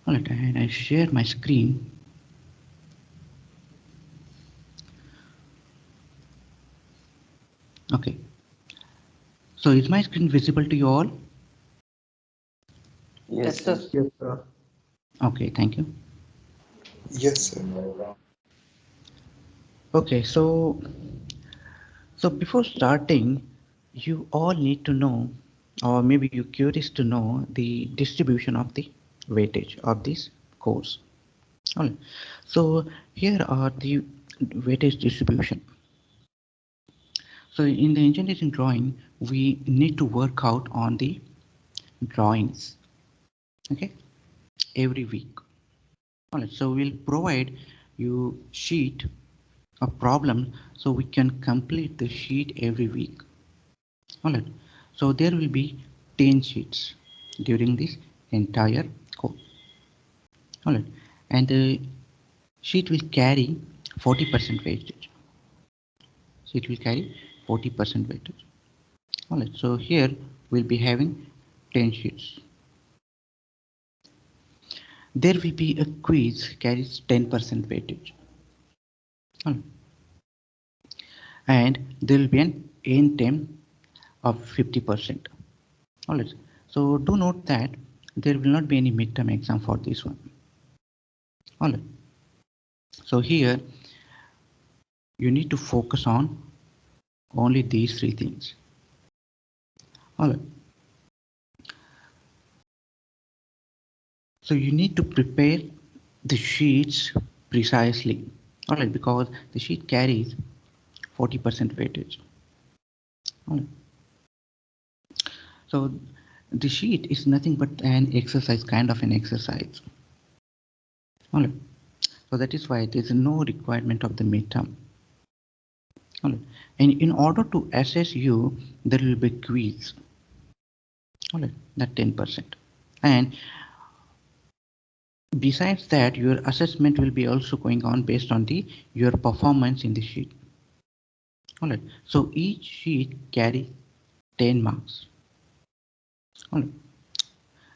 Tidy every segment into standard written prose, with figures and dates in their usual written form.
All right, and I share my screen. Okay, so is my screen visible to you all? Yes, Yes, sir. sir. Yes, sir. Okay, thank you. Yes, sir. Okay, so before starting, you all need to know, or maybe you're curious to know the distribution of the weightage of this course. All right. So here are the weightage distribution. So in the engineering drawing, we need to work out on the drawings, okay, every week. All right. So we'll provide you sheet of problem so we can complete the sheet every week. All right. So there will be 10 sheets during this entire course. All right. And the sheet will carry 40% weightage. So it will carry 40% weightage. All right. So here we'll be having 10 sheets. There will be a quiz carries 10% weightage. All right. And there will be an end time of 50%. All right. So do note that there will not be any midterm exam for this one. All right. So here you need to focus on only these three things. All right. So you need to prepare the sheets precisely. All right, because the sheet carries 40% weightage. All right. So the sheet is nothing but an exercise, kind of an exercise. All right. So that is why there is no requirement of the midterm. All right. And in order to assess you, there will be quiz. All right, that 10%. And besides that, your assessment will be also going on based on the your performance in the sheet. All right. So each sheet carries 10 marks. All right.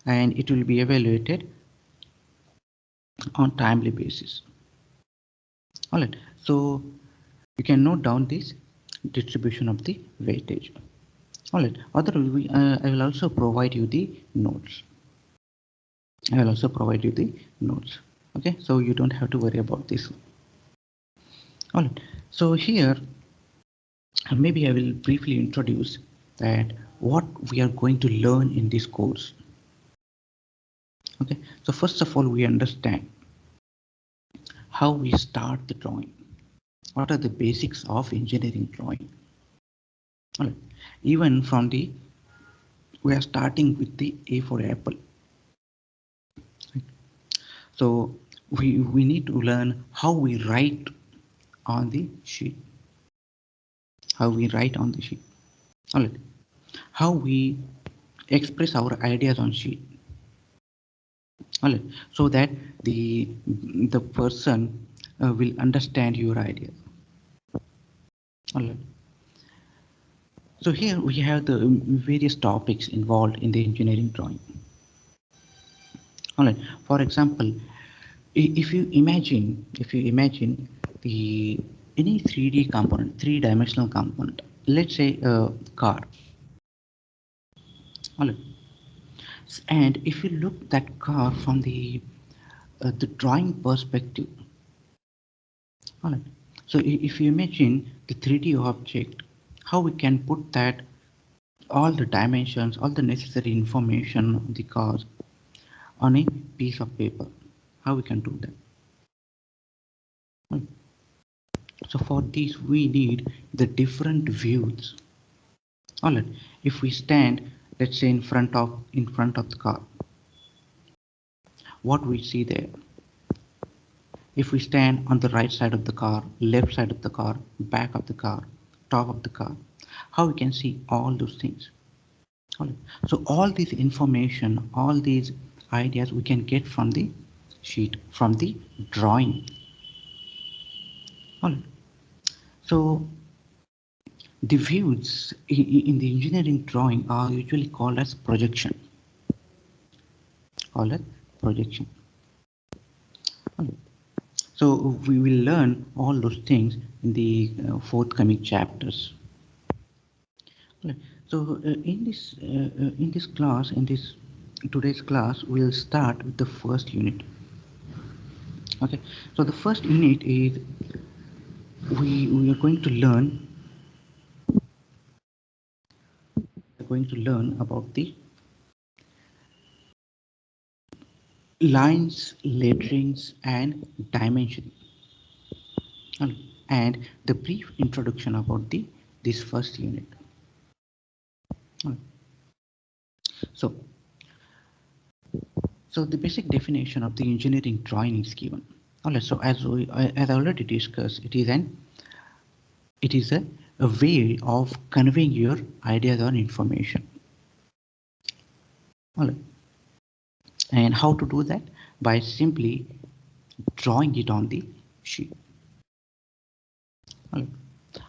And it will be evaluated on timely basis. All right. So you can note down this distribution of the weightage. All right. I will also provide you the notes. I will also provide you the notes. Okay. So you don't have to worry about this. All right. So here, maybe I will briefly introduce that what we are going to learn in this course. Okay. So first of all, we understand how we start the drawing. What are the basics of engineering drawing? All right. Even from the we are starting with the A for apple. So we need to learn how we write on the sheet. How we write on the sheet. All right. How we express our ideas on sheet. All right. So that the person will understand your ideas. All right. So here we have the various topics involved in the engineering drawing. All right. For example, if you imagine the any 3D component, three-dimensional component, let's say a car. All right. And if you look that car from the drawing perspective, all right. So if you imagine the 3D object, how we can put that all the dimensions, all the necessary information of the car on a piece of paper, how we can do that. So for this we need the different views. All right. If we stand, let's say in front of the car, what we see there? If we stand on the right side of the car, left side of the car, back of the car, top of the car, how we can see all those things. All right. So all this information, all these ideas we can get from the sheet, from the drawing. All right. So the views in the engineering drawing are usually called as projection. Called as projection. So we will learn all those things in the forthcoming chapters. So in this class, in this today's class, we'll start with the first unit. Okay, so the first unit is we are going to learn about the lines, letterings, and dimension, and the brief introduction about the this first unit. So, so the basic definition of the engineering drawing is given. Alright, so as I already discussed, it is a way of conveying your ideas or information. Alright. And how to do that? By simply drawing it on the sheet. Alright.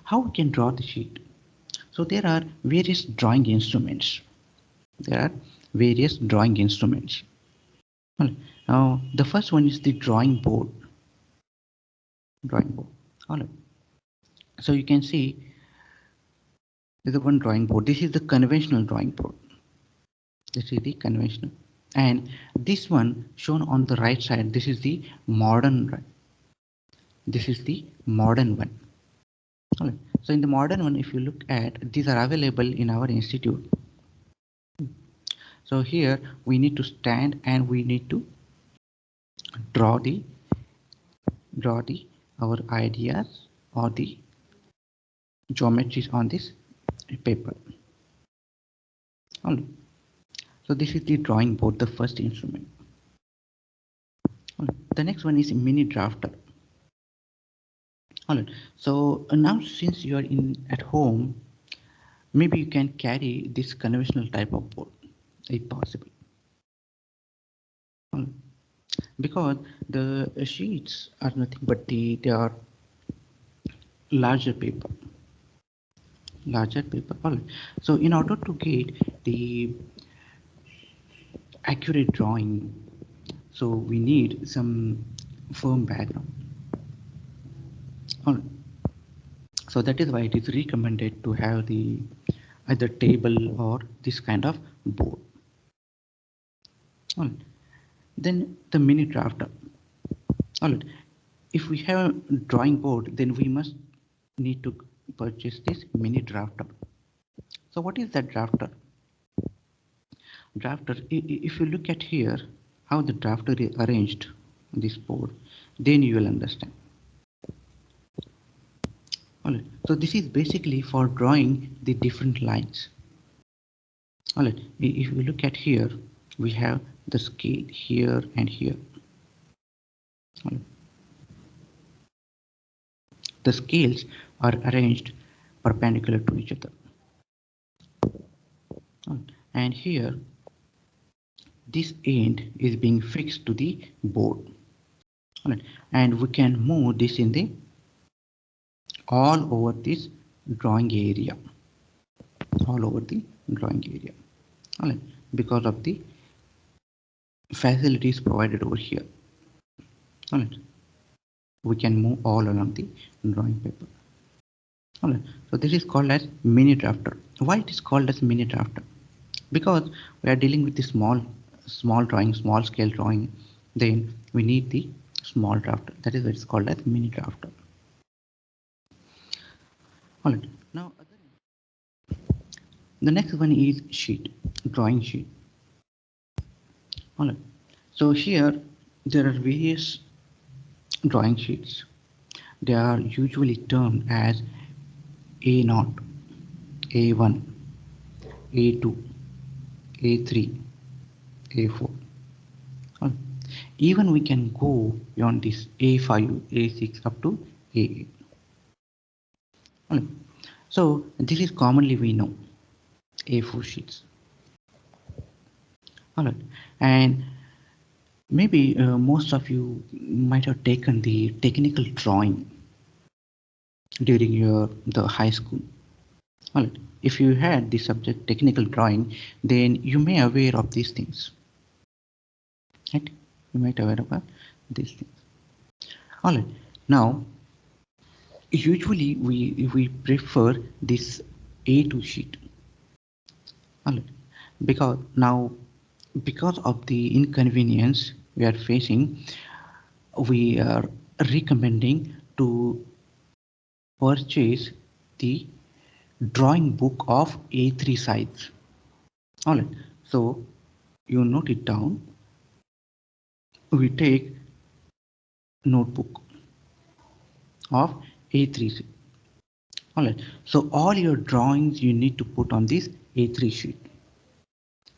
How we can draw the sheet? So there are various drawing instruments. Alright. Now the first one is the drawing board. Alright. So you can see there's the one drawing board. This is the conventional drawing board. And this one shown on the right side, this is the modern one. Alright. So in the modern one, if you look at, these are available in our institute. So here we need to stand and we need to draw our ideas or the geometries on this paper. Alright. So this is the drawing board, the first instrument. Alright. The next one is mini drafter. Alright. So now since you are at home, maybe you can carry this conventional type of board if possible. Alright. Because the sheets are nothing but they are larger paper. Alright. So in order to get the accurate drawing, so we need some firm background. Alright. So that is why it is recommended to have the either table or this kind of board. Alright. Then the mini drafter. Alright. If we have a drawing board, then we must need to purchase this mini drafter. So what is that drafter? If you look at here how the drafter is arranged on this board, then you will understand. Alright. So this is basically for drawing the different lines. Alright. If you look at here, we have the scale here and here. Alright. The scales are arranged perpendicular to each other. And here this end is being fixed to the board. Alright. And we can move this in the all over this drawing area. Alright. Because of the facilities provided over here. Alright. We can move all along the drawing paper. Alright. So this is called as mini drafter. Why it is called as mini drafter? Because we are dealing with the small drawing, small scale drawing, then we need the small drafter. That is why it's called as mini drafter. Alright. Now the next one is drawing sheet. Alright. So here there are various drawing sheets. They are usually termed as A0, A1, A2, A3, A4. Even we can go beyond this A5, A6 up to A8. So this is commonly we know A4 sheets. Alright, and maybe most of you might have taken the technical drawing during the high school. Alright, if you had the subject technical drawing, then you may aware of these things. Right? You might aware about these things. All right. Now, usually we prefer this A2 sheet. All right. Because now, because of the inconvenience we are facing, we are recommending to purchase the drawing book of A3 size. All right. So you note it down. We take notebook of A3. All right. So all your drawings you need to put on this A3 sheet.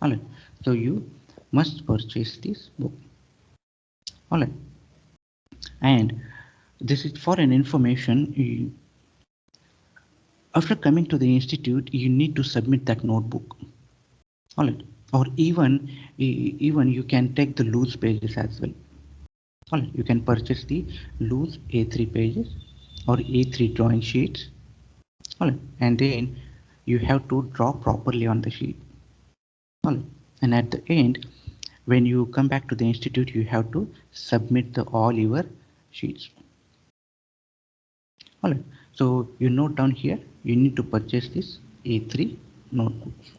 All right. So you must purchase this book. All right. And this is for an information. After coming to the institute, you need to submit that notebook. All right. Or even you can take the loose pages as well. All right. You can purchase the loose A3 pages or A3 drawing sheets. All right. And then you have to draw properly on the sheet. All right. And at the end, when you come back to the institute, you have to submit all your sheets. All right. So you note down here, you need to purchase this A3 notebooks.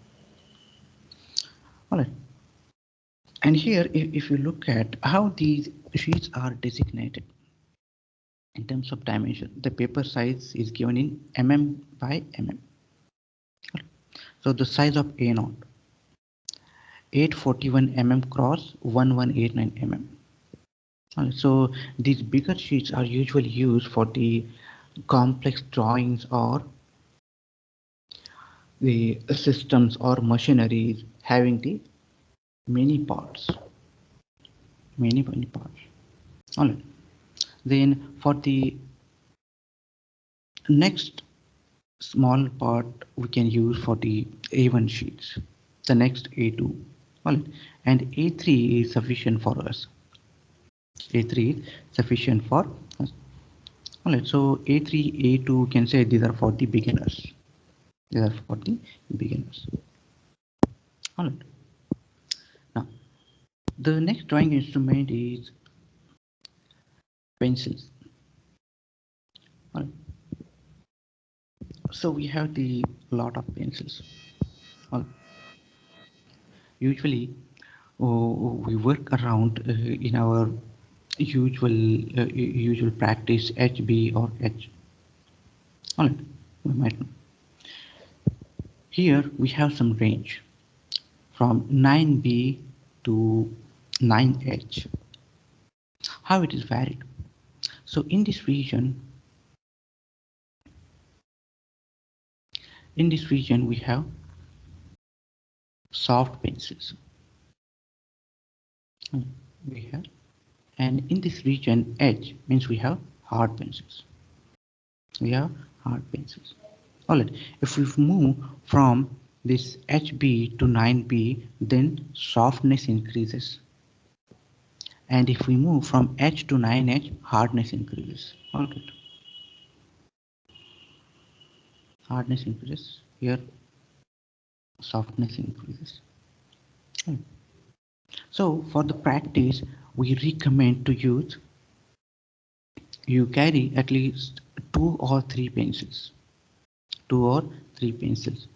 All right. And here, if you look at how these sheets are designated in terms of dimension, the paper size is given in by mm. So the size of A0, 841 cross 1189 So these bigger sheets are usually used for the complex drawings or the systems or machineries having the many parts, many parts. All right. Then for the next small part we can use for the A1 sheets, the next A2. All right. And A3 is sufficient for us. A3 is sufficient for us. All right. So A3, A2 can say these are for the beginners. These are for the beginners. All right. Now the next drawing instrument is pencils. All right. So we have the lot of pencils. All right. Usually we work around in our usual practice HB or H. All right, we might know. Here we have some range from 9B to 9H. How it is varied? So in this region we have soft pencils. We have, and in this region H means we have hard pencils. We have hard pencils. All right. If we move from this HB to 9B, then softness increases. And if we move from H to 9H, hardness increases. All right. Hardness increases. Here, softness increases. Right. So for the practice, we recommend to use, you carry at least 2 or 3 pencils. 2 or 3 pencils.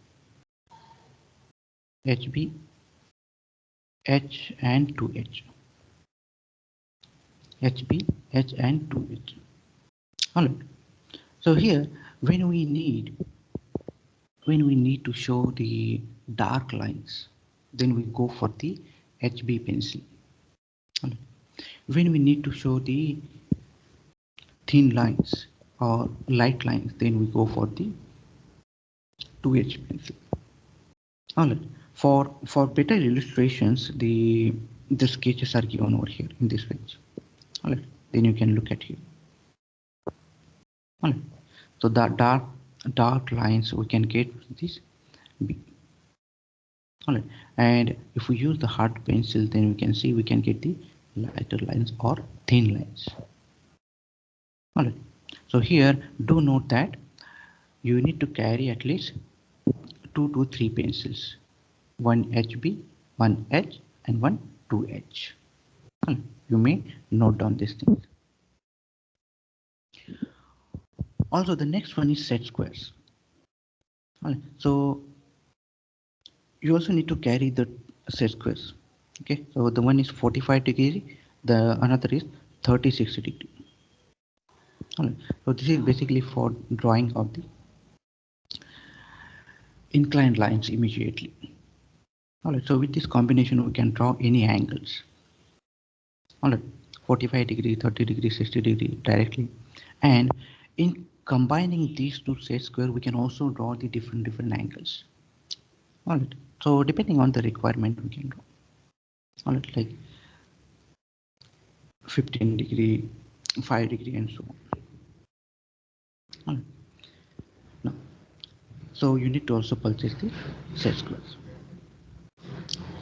HB, H and 2H. HB, H and 2H. All right. So here, when we need to show the dark lines, then we go for the HB pencil. All right. When we need to show the thin lines or light lines, then we go for the 2H pencil. All right. For better illustrations, the sketches are given over here in this page. All right. Then you can look at here. All right. So the dark lines we can get this B. All right. And if we use the hard pencil, then we can see we can get the lighter lines or thin lines. All right. So here, do note that you need to carry at least 2 to 3 pencils, one HB, one H, and one 2H. All right. You may note down these things. Also, the next one is set squares. All right. So you also need to carry the set squares. Okay, so the one is 45 degree, the another is 30-60 degree. All right. So this is basically for drawing of the inclined lines immediately. All right. So with this combination, we can draw any angles. All right. 45 degree, 30 degree, 60 degree directly, and in combining these two set square, we can also draw the different angles. All right. So depending on the requirement, we can draw. All right, like 15 degree, 5 degree, and so on. All right. Now, so you need to also purchase the set squares.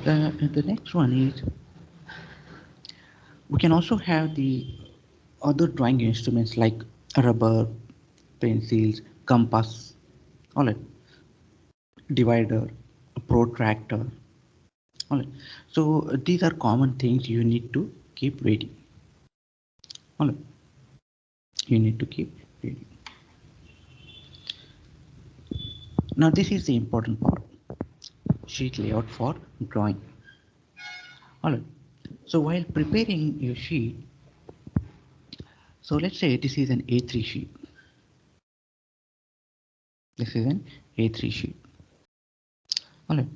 The next one is we can also have the other drawing instruments like rubber, pencils, compass, all right, divider, protractor. All right. So these are common things you need to keep ready. All right. You need to keep ready. Now this is the important part. Sheet layout for drawing. All right. So while preparing your sheet, so let's say this is an A3 sheet. This is an A3 sheet. All right.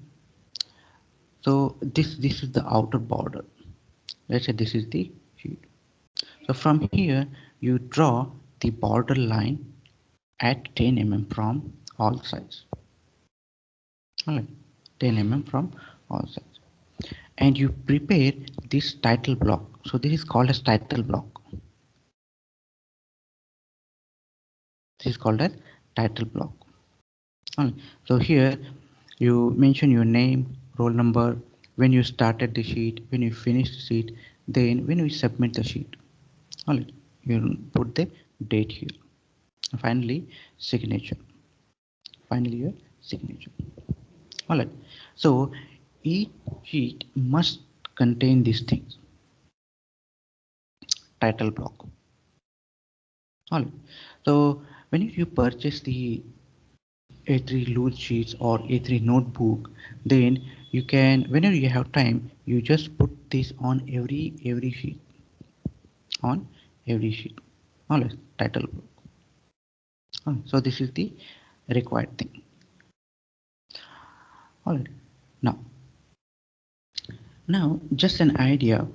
So this is the outer border. Let's say this is the sheet. So from here you draw the border line at 10 mm from all sides. All right. 10 mm from all sides. And you prepare this title block. So this is called as title block. This is called as title block. All right. So here you mention your name, roll number, when you started the sheet, when you finished the sheet, then when you submit the sheet. All right. You put the date here. And finally, signature. Finally, your signature. All right. So each sheet must contain these things. Title block. All right. So when you purchase the A3 loose sheets or A3 notebook, then you can, whenever you have time, you just put this on every sheet, on every sheet. All right. Title block. So this is the required thing. All right. Now, just an idea.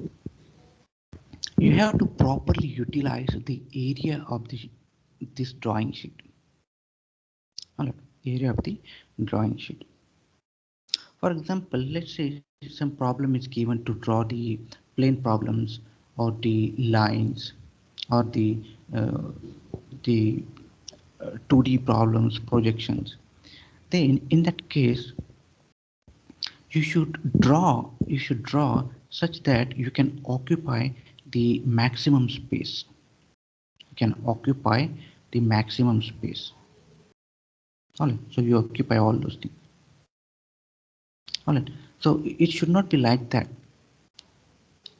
You have to properly utilize the area of this drawing sheet. All right. Area of the drawing sheet. For example, let's say some problem is given to draw the plane problems or the lines or uh, the 2D problems projections. Then in that case, you should draw such that you can occupy the maximum space. You can occupy the maximum space. All right. So you occupy all those things. All right. So it should not be like that.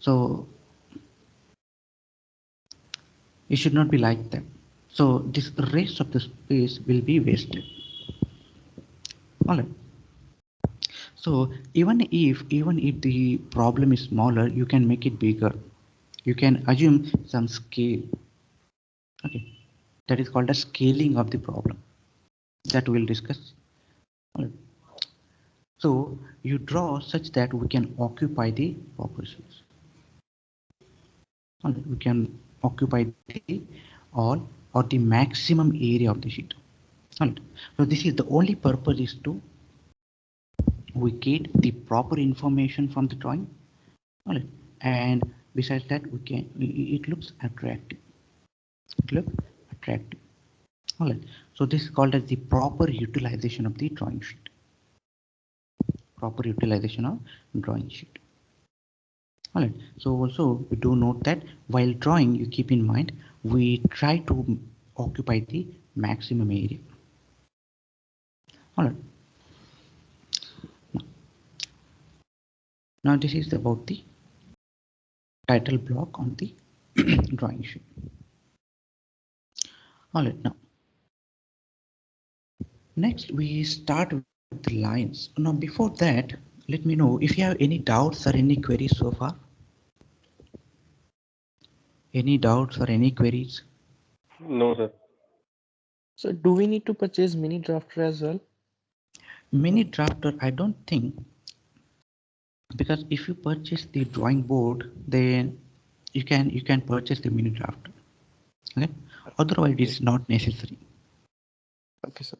So it should not be like that. So this rest of the space will be wasted. All right. So even if the problem is smaller, you can make it bigger. You can assume some scale. Okay. That is called a scaling of the problem. That we'll discuss. All right. So you draw such that we can occupy the proper space. All right. We can occupy the all or the maximum area of the sheet. All right. So this is the only purpose is to we get the proper information from the drawing. All right. And besides that, we can it looks attractive. It looks attractive. All right. So this is called as the proper utilization of the drawing sheet. Proper utilization of drawing sheet. All right. So also we do note that while drawing, you keep in mind we try to occupy the maximum area. All right. Now this is about the title block on the drawing sheet. All right. Now Next, we start with the lines. Now, before that, let me know if you have any doubts or any queries so far. Any doubts or any queries? No, sir. So do we need to purchase mini drafter as well? Mini drafter, I don't think, because if you purchase the drawing board, then you can purchase the mini drafter. Okay, otherwise Okay. it's not necessary. Okay, sir.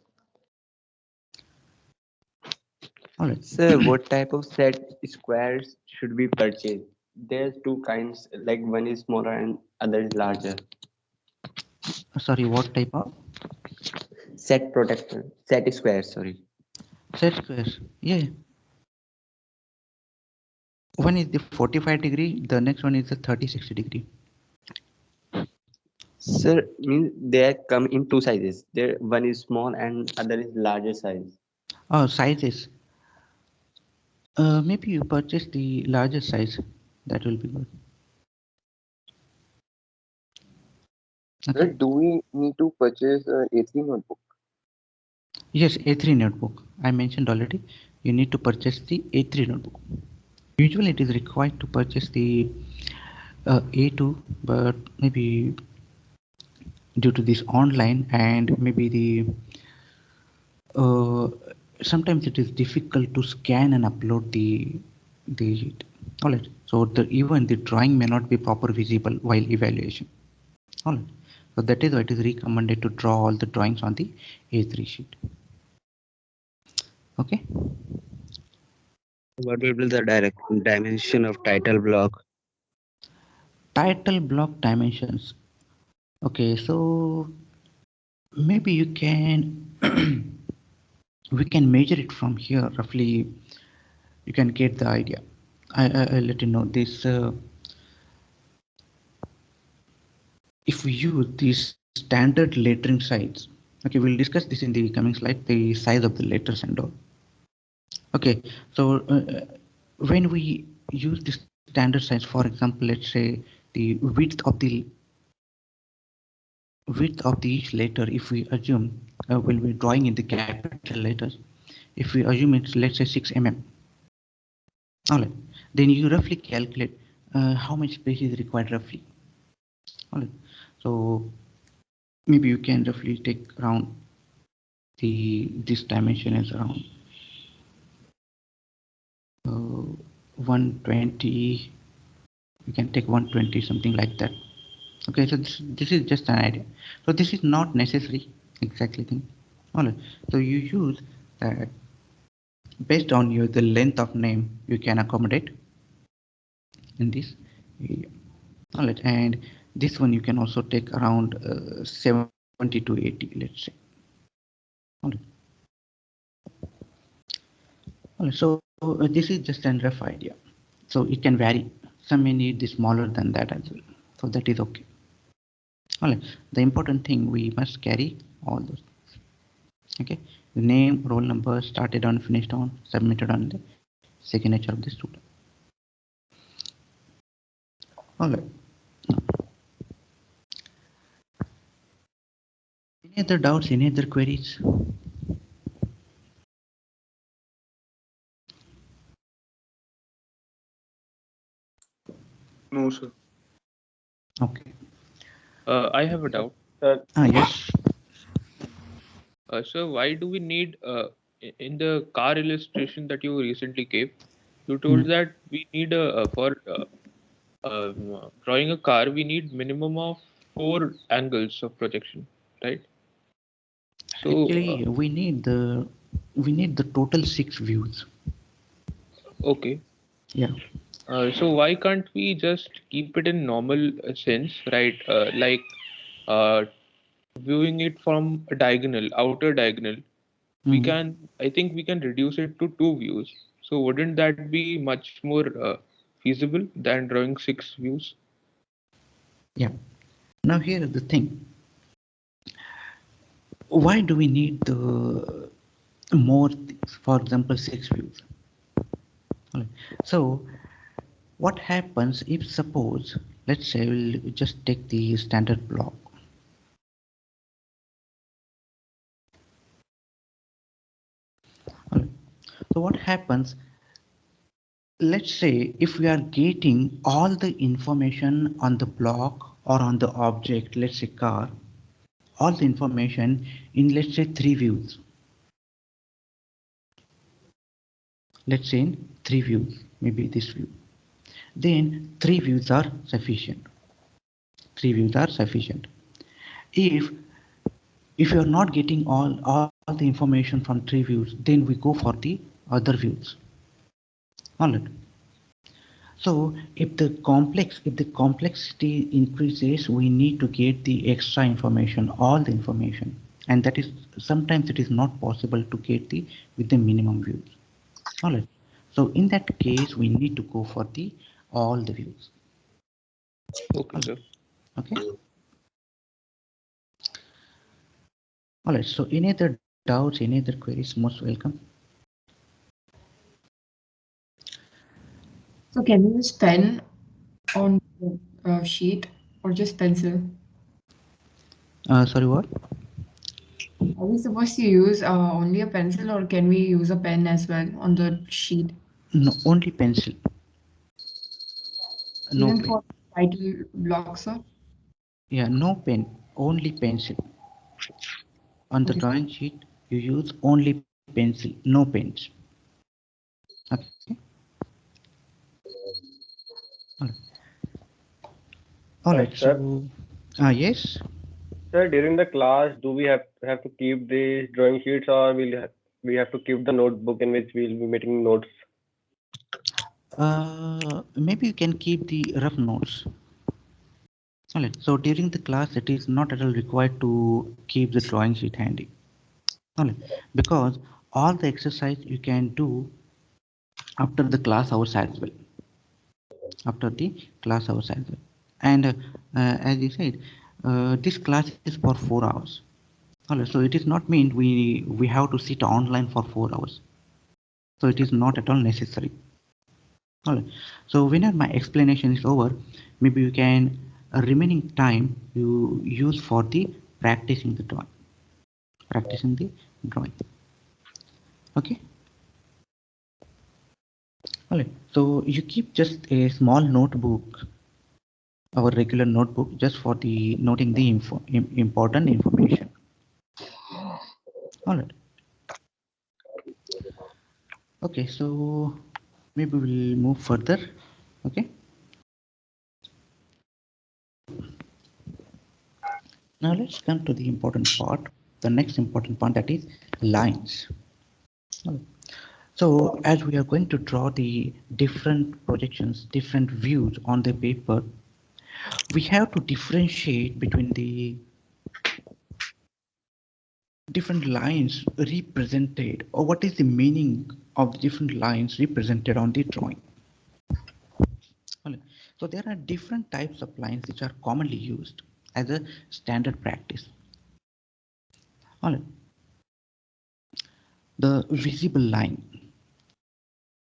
All right. Sir, what type of set squares should we purchase? There's two kinds, like one is smaller and other is larger. Sorry, what type of Set squares, sorry. set squares? Yeah, one is the 45-degree, the next one is the 30-60-degree. Sir, means they come in two sizes. There one is small and other is larger size. Oh, sizes. Maybe you purchase the larger size. That will be good. Sir, Okay. do we need to purchase a A3 notebook? Yes, A3 notebook. I mentioned already. You need to purchase the A3 notebook. Usually, it is required to purchase the A2, but maybe due to this online and maybe the uh, sometimes it is difficult to scan and upload the all right. So the even the drawing may not be proper visible while evaluation. All right. So that is why it is recommended to draw all the drawings on the A3 sheet. Okay. What will be the direct dimension of title block? Title block dimensions. Okay, so maybe you can we can measure it from here roughly. You can get the idea. I'll let you know this. If we use the standard lettering size, okay, we'll discuss this in the coming slide, the size of the letters and all. Okay, so when we use the standard size, for example, let's say the width of the each letter, if we assume we'll be drawing in the capital letters, if we assume it's, let's say, 6 mm. All right, then you roughly calculate how much space is required roughly. All right, so maybe you can roughly take around this dimension is around 120. You can take 120, something like that. Okay, so this is just an idea. So this is not necessary exactly thing. All right, so you use that based on your the length of name you can accommodate in this area. All right, and this one you can also take around 70 to 80, let's say. All right. All right, so this is just a rough idea. So it can vary. Some may need the smaller than that as well. So that is okay. All right. The important thing we must carry all those. Okay. The name, roll number, started on, finished on, submitted on the signature of the student. All right. Any other doubts? Any other queries? No, sir. Okay. I have a doubt. Sir, Yes. So why do we need in the car illustration that you recently gave? You Hmm. told that we need for drawing a car, we need minimum of 4 angles of projection, right? So Actually, we need the total 6 views. okay. Yeah. So why can't we just keep it in normal sense, right? Like uh, viewing it from a diagonal, outer diagonal, we Hmm. can, I think we can reduce it to 2 views. So wouldn't that be much more feasible than drawing 6 views? Yeah. Now here is the thing. Why do we need the more things? For example, 6 views. Alright. So what happens if suppose, let's say we'll just take the standard block. So what happens, let's say if we are getting all the information on the block or on the object, let's say car, all the information in, let's say, 3 views. Let's say in 3 views, maybe this view. Then 3 views are sufficient. 3 views are sufficient. If you are not getting all the information from 3 views, then we go for the other views. All right. So if the complexity increases, we need to get the extra information, all the information, and that is sometimes it is not possible to get the with the minimum views. All right. So in that case, we need to go for the all the views. Okay, sir. Okay. All right. So any other doubts, any other queries, most welcome. So can you use pen on the sheet or just pencil? Sorry, what? Are we supposed to use only a pencil or can we use a pen as well on the sheet? No, only pencil. No Even pen. for title blocks, sir? Yeah, no pen, only pencil. On the Okay. drawing sheet, you use only pencil, no pens. Okay. All right. Sir, So, yes. sir, during the class, do we have to keep these drawing sheets, or we have to keep the notebook in which we'll be making notes? Maybe you can keep the rough notes. All right. So during the class, it is not at all required to keep the drawing sheet handy. All right. Because all the exercise you can do after the class hours as well. After the class hours as well. And as you said, this class is for 4 hours. All right. So it is not mean we have to sit online for 4 hours. So it is not at all necessary. All right. So whenever my explanation is over, maybe you can remaining time you use for the practicing the drawing. Practicing the drawing. Okay. All right. So you keep just a small notebook, our regular notebook, just for the noting the important information. All right. Okay. So maybe we'll move further. Okay. Now let's come to the important part. The next important part, that is lines. All right. So as we are going to draw the different projections, different views on the paper, we have to differentiate between the different lines represented, or what is the meaning of the different lines represented on the drawing. So there are different types of lines which are commonly used as a standard practice. The visible line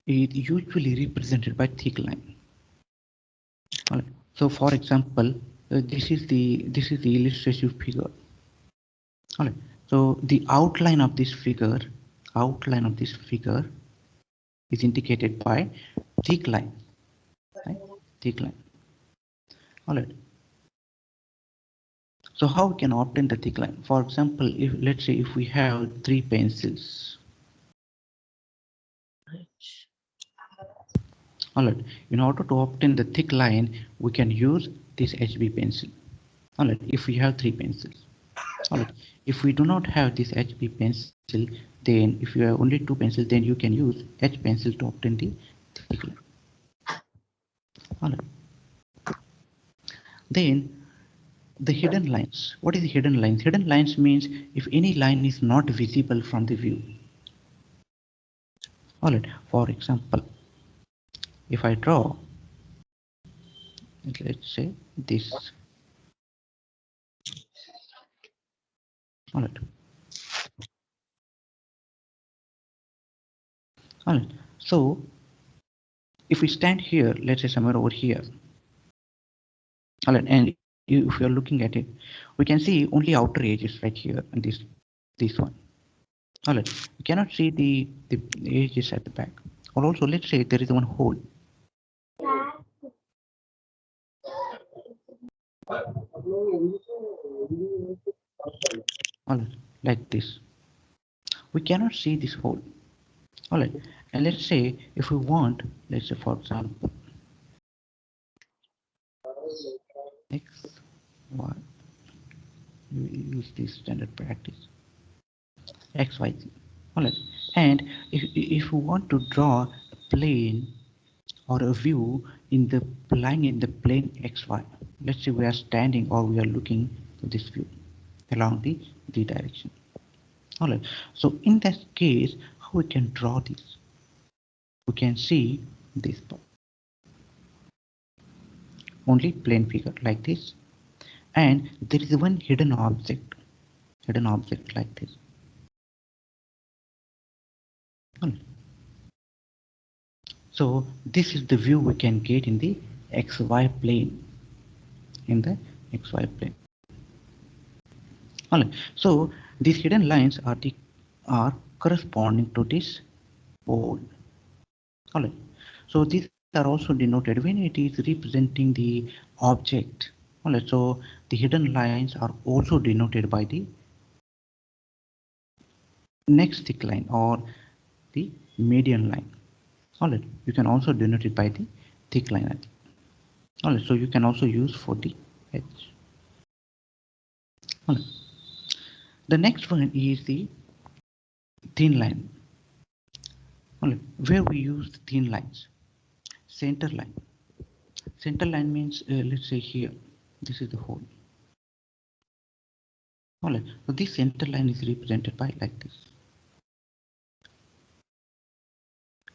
is usually represented by thick line. So for example, this is the illustrative figure. All right. So the outline of this figure is indicated by thick line. Right? Thick line. All right. So how we can obtain the thick line? For example, if let's say if we have 3 pencils. All right. In order to obtain the thick line, we can use this HB pencil. All right. If we have 3 pencils. All right. If we do not have this HB pencil, then if you have only 2 pencils, then you can use H pencil to obtain the thick line. All right. Then the hidden lines. What is the hidden lines? Hidden lines means if any line is not visible from the view. All right. For example, if I draw, let's say this. All right. All right. So if we stand here, let's say somewhere over here. All right. And if you're looking at it, we can see only outer edges right here and this one. All right, you cannot see the edges at the back. Or also, let's say there is one hole. All right, like this. We cannot see this hole. All right, and let's say if we want, let's say for example, x, y, we use this standard practice, x, y, z. All right, and if we want to draw a plane or a view in the lying in the plane xy, let's say we are standing or we are looking to this view along the direction. All right, so in that case, how we can draw this? We can see this part, only plane figure like this, and there is one hidden object like this. All right. So this is the view we can get in the xy plane, All right. So these hidden lines are corresponding to this pole. All right. So these are also denoted when it is representing the object. All right. So the hidden lines are also denoted by the next thick line or the median line. All right. You can also denote it by the thick line. All right. So you can also use for the edge. All right. The next one is the thin line. All right. Where we use the thin lines. Center line. Center line means let's say here, this is the hole. All right. So this center line is represented by like this.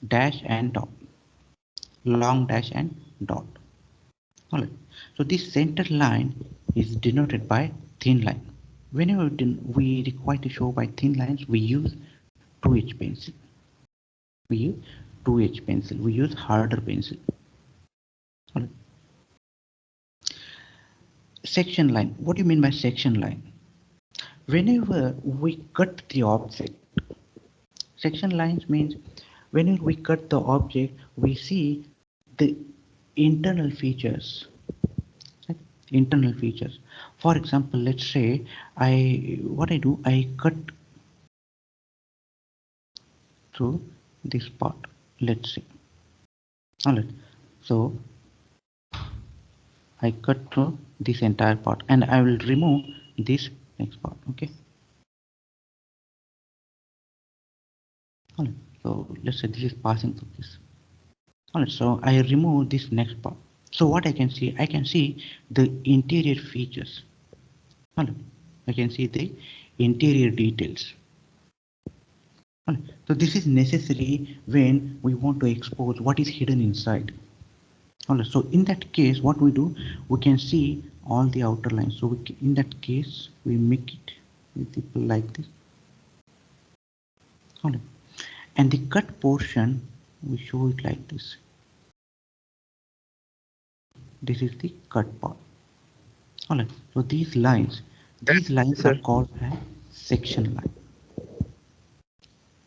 Dash and dot. Long dash and dot. All right. So this center line is denoted by thin line. Whenever we require to show by thin lines, we use 2H pencil. We use 2H pencil. We use harder pencil. All right. Section line. What do you mean by section line? Whenever we cut the object, section lines means whenever we cut the object, we see the internal features. Right? Internal features. For example, let's say I cut through this part. Let's say. All right. So I cut through this entire part, and I will remove this next part. Okay. All right. So let's say this is passing through this. All right. So I remove this next part. So what I can see the interior features. All right. I can see the interior details. All right. So this is necessary when we want to expose what is hidden inside. All right. So in that case, what we do, we can see all the outer lines. So in that case, we make it visible like this. All right. And the cut portion, we show it like this. This is the cut part. All right. So these lines are called as section line.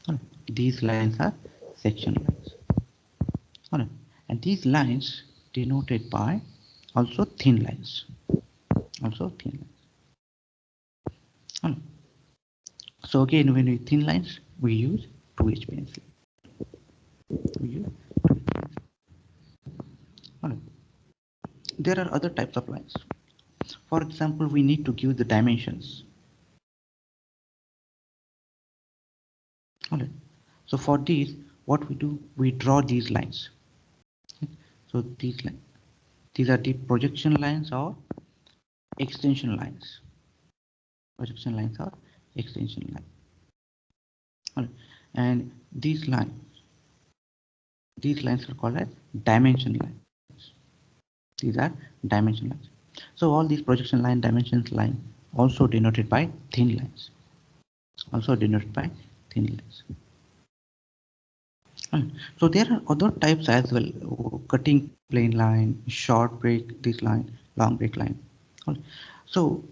All right. These lines are section lines. All right. And these lines denoted by also thin lines. All right. So again, when we thin lines, we use 2H pencil. All right. There are other types of lines. For example, we need to give the dimensions. All right. So for these, what we do, we draw these lines. So these are the projection lines or extension lines. Projection lines or extension lines. All right. And these lines are called as dimension lines. These are dimension lines. So all these projection line, dimensions line also denoted by thin lines. So there are other types as well. Cutting plane line, short break this line, long break line. So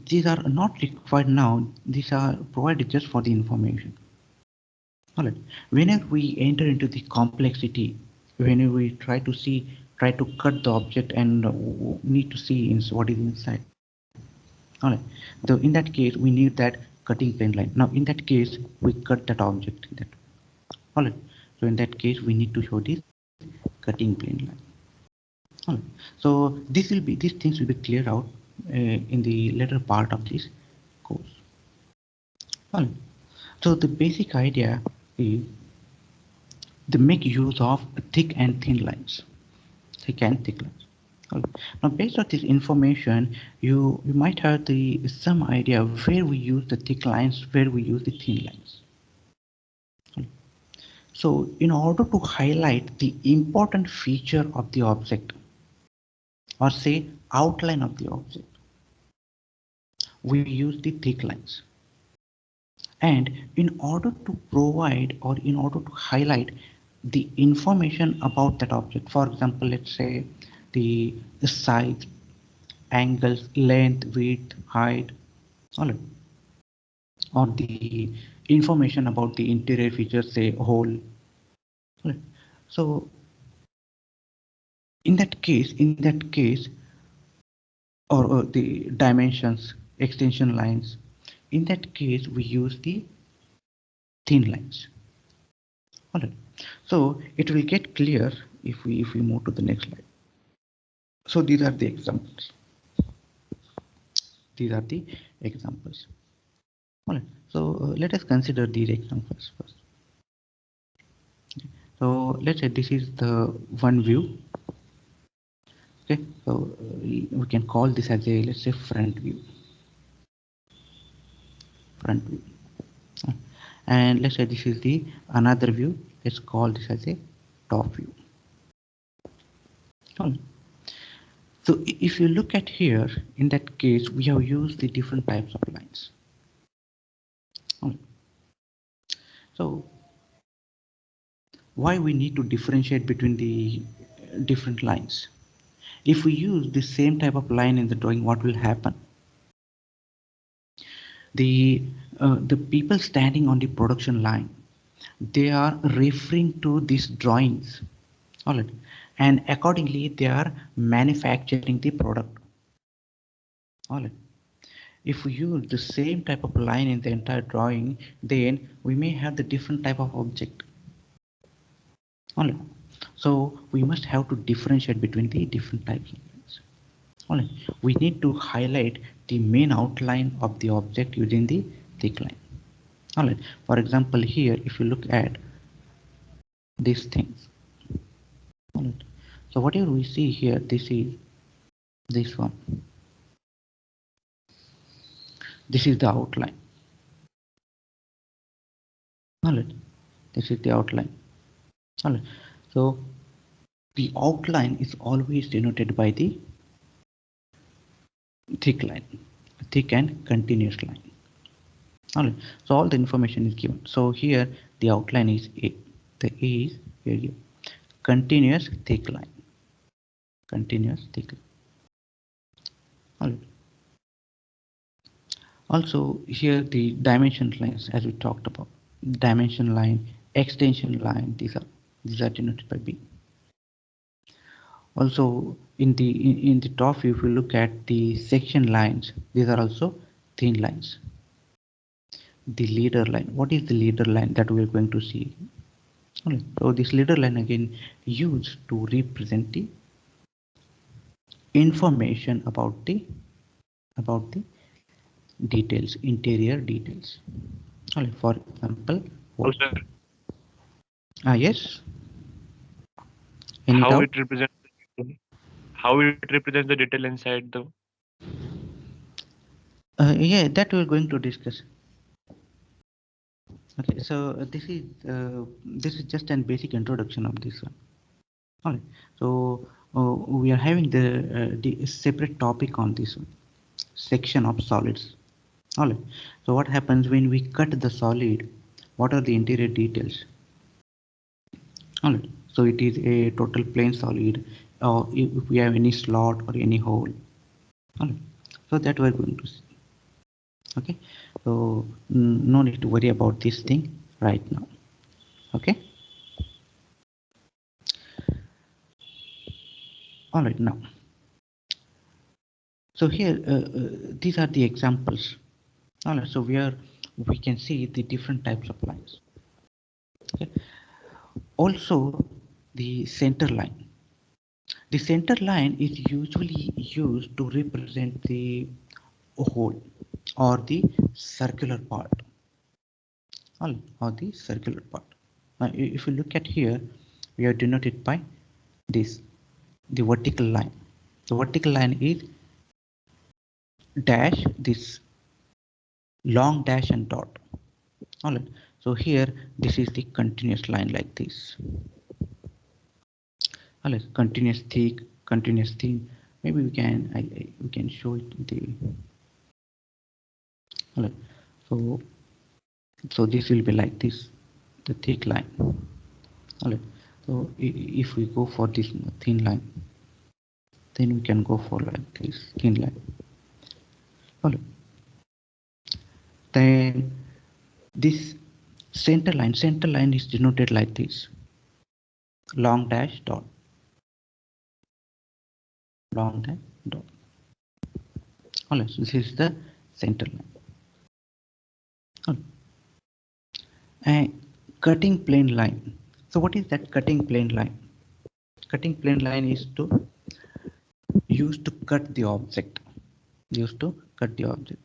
these are not required now. These are provided just for the information. All right. Whenever we enter into the complexity, whenever we try to cut the object and need to see what is inside. All right. So in that case, we need that cutting plane line. Now in that case, we cut that object. All right. So in that case, we need to show this cutting plane line. All right. So these things will be cleared out in the later part of this course. All right. So the basic idea is they make use of thick and thin lines. Thick and thick lines. Okay. Now based on this information, you might have some idea where we use the thick lines, where we use the thin lines. Okay. So in order to highlight the important feature of the object, or say outline of the object, we use the thick lines. And in order to provide or in order to highlight the information about that object, for example, let's say the size, angles, length, width, height, all right, or the information about the interior features, say hole. All right. So in that case, or the dimensions, extension lines, in that case we use the thin lines. All right. So it will get clear if we move to the next slide. So these are the examples. These are the examples. All right. So let us consider these examples first. So let's say this is the one view. Okay. So we can call this as a, let's say, front view. Front view. And let's say this is the another view. Let's call this as a top view. All right. So if you look at here, in that case, we have used the different types of lines. So why we need to differentiate between the different lines? If we use the same type of line in the drawing, what will happen? The people standing on the production line, they are referring to these drawings, all right, and accordingly they are manufacturing the product. All right. If we use the same type of line in the entire drawing, then we may have the different type of object. All right. So we must have to differentiate between the different types of lines. All right. We need to highlight the main outline of the object using the thick line. All right. For example, here, if you look at these things, all right. So whatever we see here, this is this one. This is the outline. All right. This is the outline. All right. So the outline is always denoted by the thick line, thick and continuous line. All right. So all the information is given. So here the outline is A. The A is here, continuous thick line. Continuous thick line. All right. Also here the dimension lines, as we talked about, dimension line, extension line, these are denoted by B. Also in the top view, if you look at the section lines, these are also thin lines. The leader line, what is the leader line that we are going to see? Okay. So this leader line again used to represent the information about the details, interior details. Okay. For example, what? Yes. Any how doubt? it represents how it represents the detail inside the Yeah, that we're going to discuss. Okay, so this is just a basic introduction of this one. All right. So we are having the separate topic on this one, section of solids. All right. So what happens when we cut the solid? What are the interior details? All right. So it is a total plane solid, or if we have any slot or any hole. All right. So that we're going to see. Okay. So no need to worry about this thing right now. Okay. All right, now. So here, these are the examples. All right, so we can see the different types of lines. Okay. Also, the center line. The center line is usually used to represent the hole or the circular part. Or the circular part. Now, if you look at here, we are denoted by this, the vertical line. The vertical line is dash, this long dash and dot. All right. So here, this is the continuous line like this. All right. Continuous thick, continuous thin. Maybe we can show it in the. All right. So this will be like this, the thick line. All right. So if we go for this thin line, then we can go for like this thin line. All right. Then this center line is denoted like this, long dash dot, long dash dot. All right, so this is the center line. All right. And cutting plane line. So what is that cutting plane line? Cutting plane line is to used to cut the object. Used to cut the object.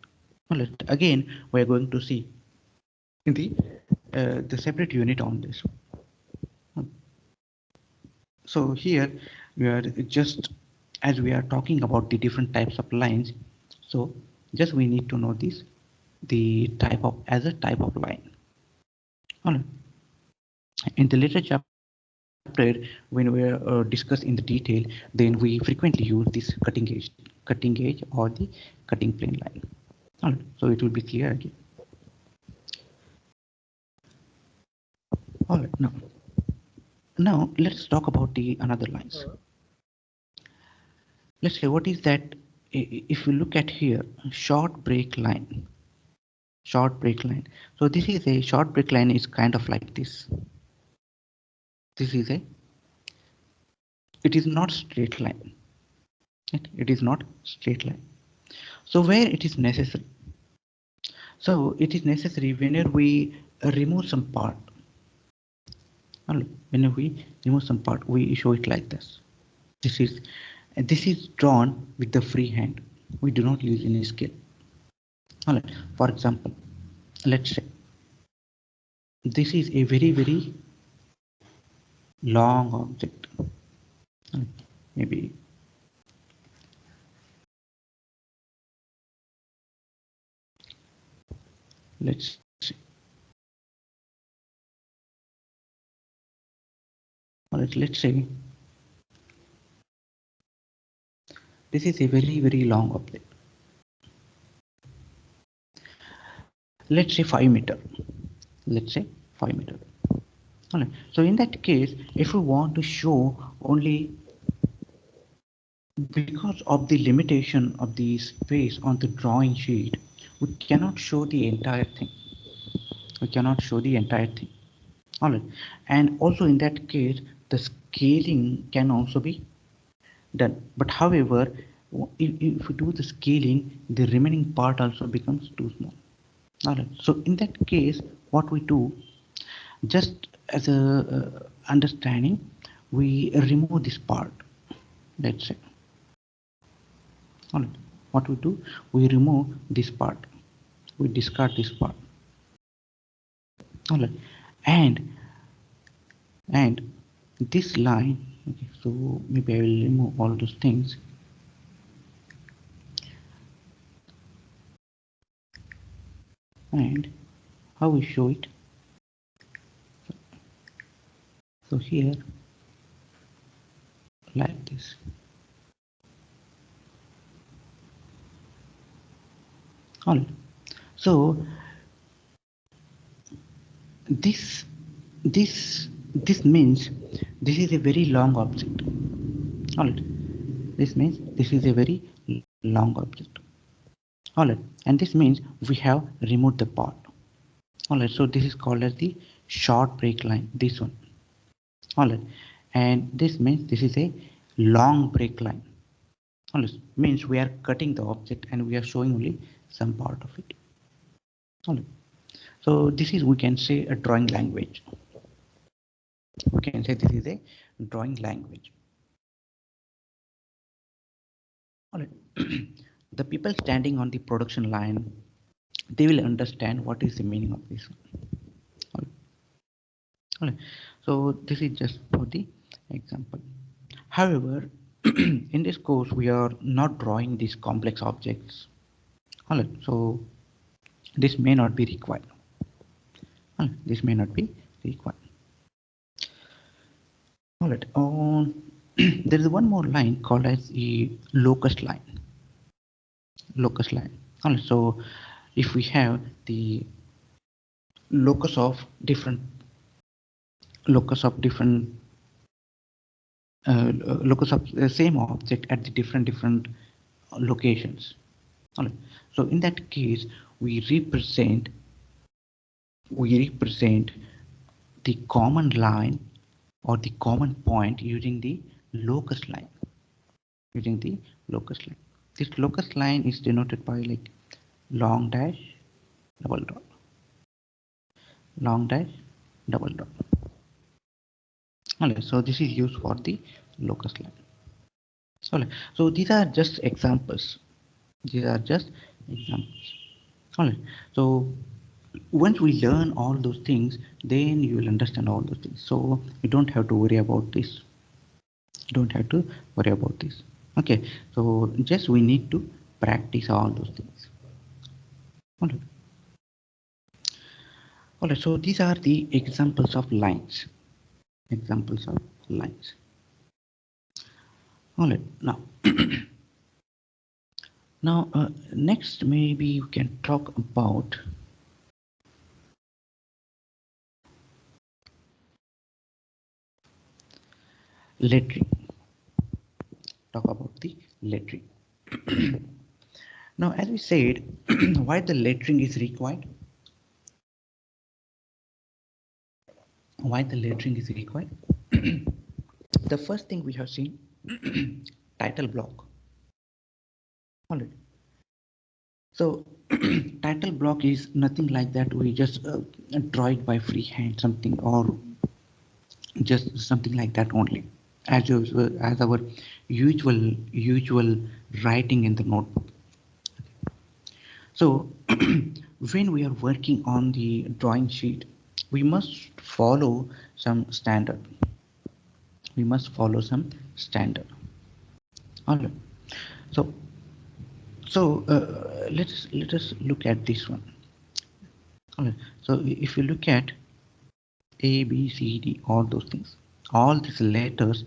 All right. Again, we are going to see in the separate unit on this. So here we are just, as we are talking about the different types of lines, so just we need to know this, the type of, as a type of line. All right. In the later chapter, when we discuss in the detail, then we frequently use this cutting edge or the cutting plane line. All right. So it will be clear again. All right. Now let's talk about the another lines. Let's say what is that. If you look at here, short break line. Short break line. So this is a short break line is kind of like this. This is a, it is not straight line. It is not straight line. So where it is necessary. So it is necessary whenever we remove some part. Whenever we remove some part, we show it like this. This is drawn with the free hand. We do not use any scale. All right. For example, let's say this is a very long object. Maybe let's see. All right, let's say this is a very long object. Let's say 5 meter. Let's say 5 meter. All right. So in that case, if we want to show only, because of the limitation of the space on the drawing sheet, we cannot show the entire thing. We cannot show the entire thing. All right. And also in that case, the scaling can also be done. But however, if we do the scaling, the remaining part also becomes too small. All right. So in that case, what we do, just as a understanding, we remove this part. Let's say. All right. What we do, we remove this part. We discard this part. All right. And this line. Okay. So maybe I will remove all those things. And how we show it. So here, like this. All right. So this means this is a very long object. All right. This means this is a very long object. All right. And this means we have removed the part. All right. So this is called as the short break line, this one. All right, and this means this is a long break line. All right, means we are cutting the object and we are showing only some part of it. All right, so this is, we can say, a drawing language. We can say this is a drawing language. All right. The people standing on the production line, they will understand what is the meaning of this. All right. All right. So this is just for the example. However, in this course we are not drawing these complex objects. All right. So this may not be required. All right. This may not be required. All right. There is one more line called as the locus line. Locus line. All right. So if we have the locus of different locus of the same object at the different locations. All right. So in that case, we represent the common line or the common point using the locus line. Using the locus line. This locus line is denoted by like long dash, double dot, long dash, double dot. All right. So this is used for the locus line. All right. So these are just examples. These are just examples. All right. So once we learn all those things, then you will understand all those things. So you don't have to worry about this. Don't have to worry about this. Okay. So just we need to practice all those things. All right. All right. So these are the examples of lines. Examples of lines. All right. Now. Now, next maybe we can talk about lettering. Talk about the lettering. Now, as we said, why the lettering is required? Why the lettering is required? The first thing we have seen, title block. All right. So title block is nothing like that. We just draw it by freehand, something, or just something like that only, as our usual writing in the notebook. So when we are working on the drawing sheet, we must follow some standard. We must follow some standard. All right. So let us look at this one. All right. So if you look at A, B, C, D, all those things, all these letters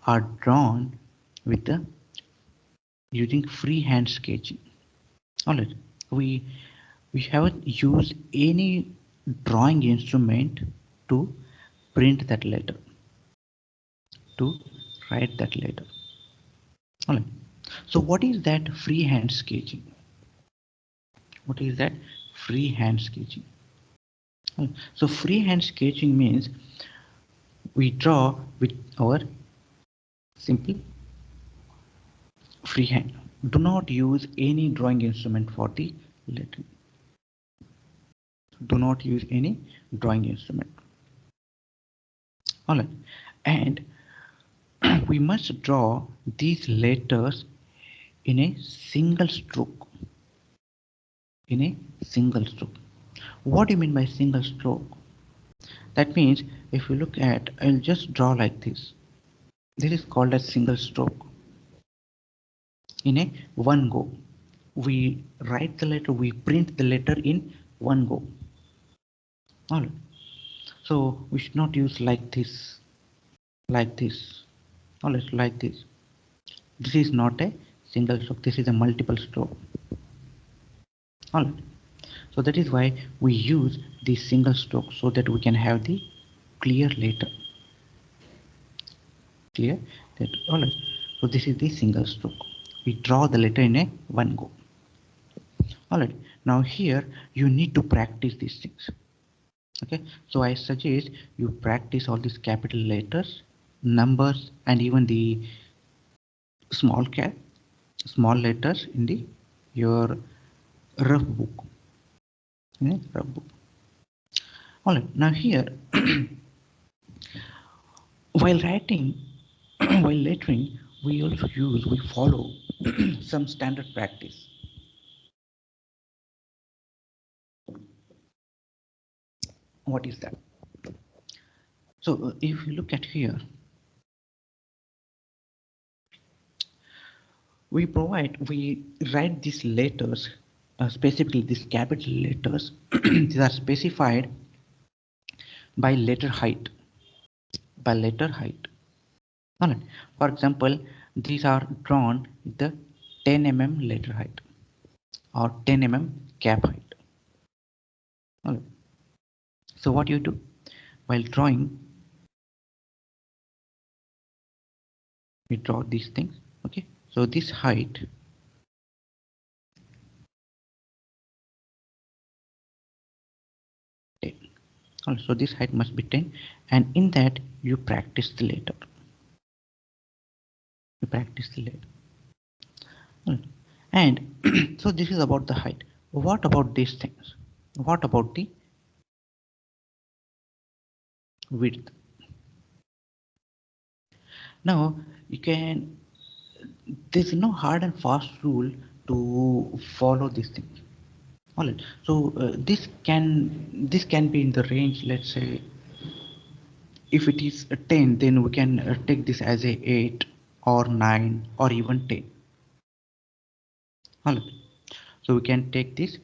are drawn with the using freehand sketching. All right. We haven't used any drawing instrument to print that letter, to write that letter. All right. So what is that freehand sketching? What is that freehand sketching? All right. So freehand sketching means we draw with our simple freehand. Do not use any drawing instrument for the lettering. Do not use any drawing instrument. All right. And we must draw these letters in a single stroke. In a single stroke. What do you mean by single stroke? That means if you look at, I'll just draw like this. This is called a single stroke. In a one go. We write the letter, we print the letter in one go. All right. So we should not use like this, like this. All right, like this. This is not a single stroke. This is a multiple stroke. All right. So that is why we use the single stroke, so that we can have the clear letter. Clear that. All right. So this is the single stroke. We draw the letter in a one go. All right. Now here you need to practice these things. Okay, so I suggest you practice all these capital letters, numbers, and even the small small letters in the your rough book. Rough book. All right, now here while writing, while lettering, we follow some standard practice. What is that? So if you look at here, we write these letters, specifically these capital letters. These are specified by letter height. By letter height. All right. For example, these are drawn with the 10 mm letter height or 10 mm cap height. All right. So what you do while drawing, we draw these things. Okay. So this height also this height must be 10, and in that you practice the letter. You practice the letter. And so this is about the height. What about these things? What about the width? Now you can, there's no hard and fast rule to follow these things. All right. So this can be in the range. Let's say if it is a 10, then we can take this as a 8 or 9 or even 10. All right. So we can take this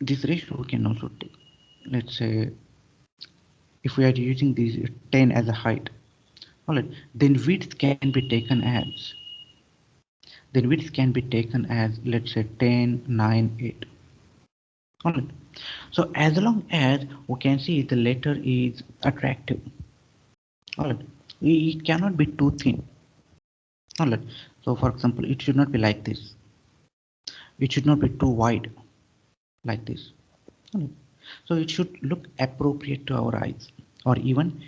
ratio. We can also take, let's say if we are using this 10 as a height, all right, then width can be taken as let's say 10, 9, 8. All right. So as long as we can see the letter is attractive, all right, it cannot be too thin. All right. So for example, it should not be like this. It should not be too wide like this. All right. So it should look appropriate to our eyes, or even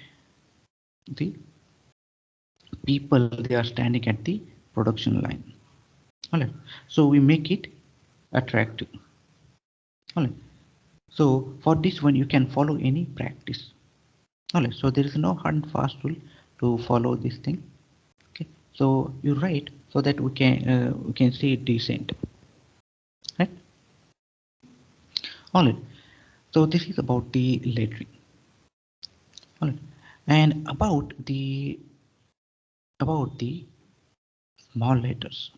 the people they are standing at the production line. All right. So we make it attractive. All right. So for this one you can follow any practice. All right. So there is no hard and fast rule to follow this thing. Okay. So you write so that we can see it decent. Right. All right. So this is about the lettering. All right. And about the small letters.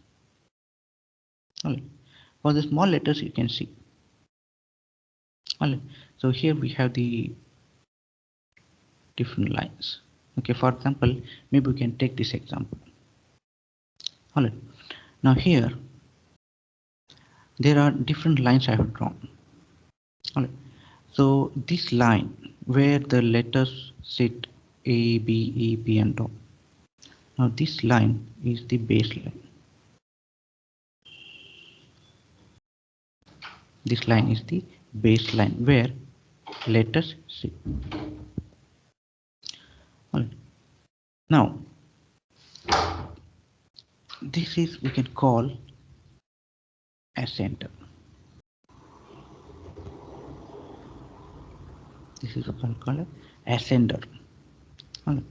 All right. For the small letters you can see. All right. So here we have the different lines. Okay, for example, maybe we can take this example. All right. Now here there are different lines I have drawn. All right. So this line where the letters sit A, B, E, P, and O. Now this line is the baseline. This line is the baseline where letters sit. All right. Now this is we can call as center. This is what we call ascender. All right.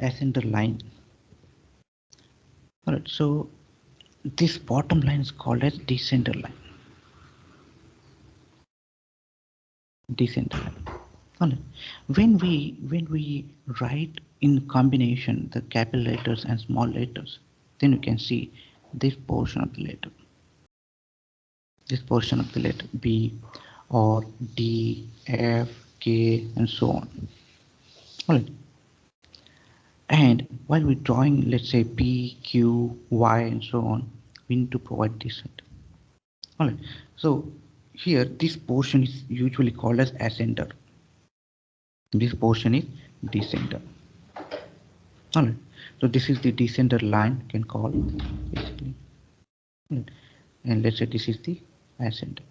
Ascender line. All right. So this bottom line is called as descender line. Descender line. All right. When we write in combination the capital letters and small letters, then you can see this portion of the letter. This portion of the letter B or D, F, K, and so on. All right. And while we're drawing, let's say P, Q, Y, and so on, we need to provide this. All right. So here, this portion is usually called as ascender. This portion is descender. All right. So this is the descender line, can call basically. And let's say this is the ascender.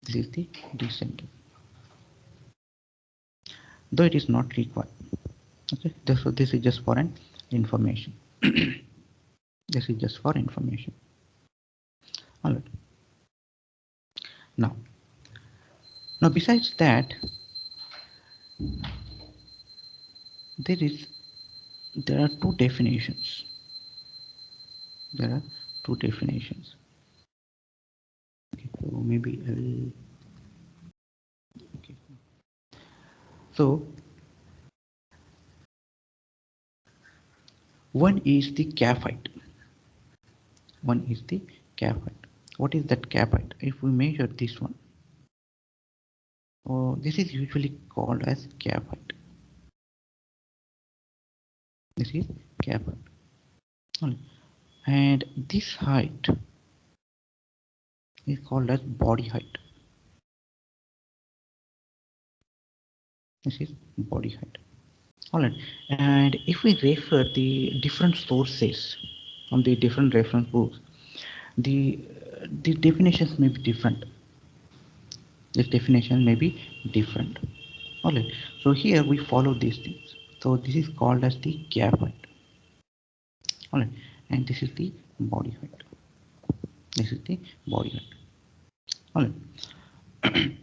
This is the decenter, though it is not required. Okay, so this is just for an information. This is just for information. All right. Now besides that, there are two definitions. There are two definitions. Okay, so maybe I will. Okay. So one is the cap height. One is the cap height. What is that cap height? If we measure this one, this is usually called as cap height. This is cap height. And this height is called as body height. This is body height. Alright, and if we refer the different sources on the different reference books, the definitions may be different. The definition may be different. Alright, so here we follow these things. So this is called as the cap height. Alright, and this is the body height. This is the body height. Alright.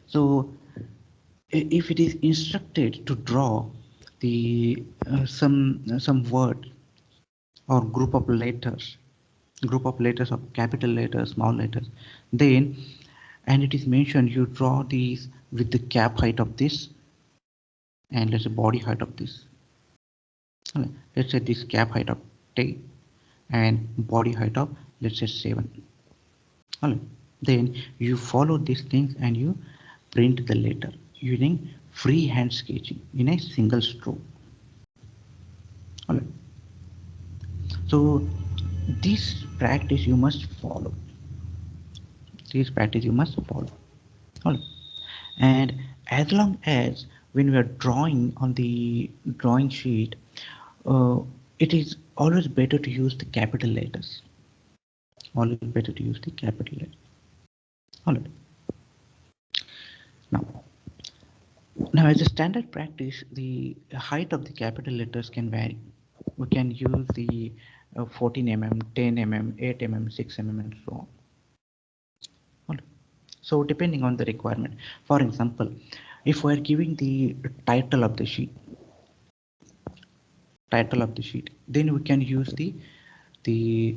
So if it is instructed to draw the some word or group of letters of capital letters, small letters, then and it is mentioned you draw these with the cap height of this and let's say body height of this. Let's say this cap height of 10 and body height of let's say 7. Then you follow these things and you print the letter using freehand sketching in a single stroke. So this practice you must follow. This practice you must follow. And as long as when we are drawing on the drawing sheet, it is always better to use the capital letters. Always better to use the capital letters. Now as a standard practice, the height of the capital letters can vary. We can use the 14 mm, 10 mm, 8 mm, 6 mm and so on. So depending on the requirement. For example, if we are giving the title of the sheet, then we can use the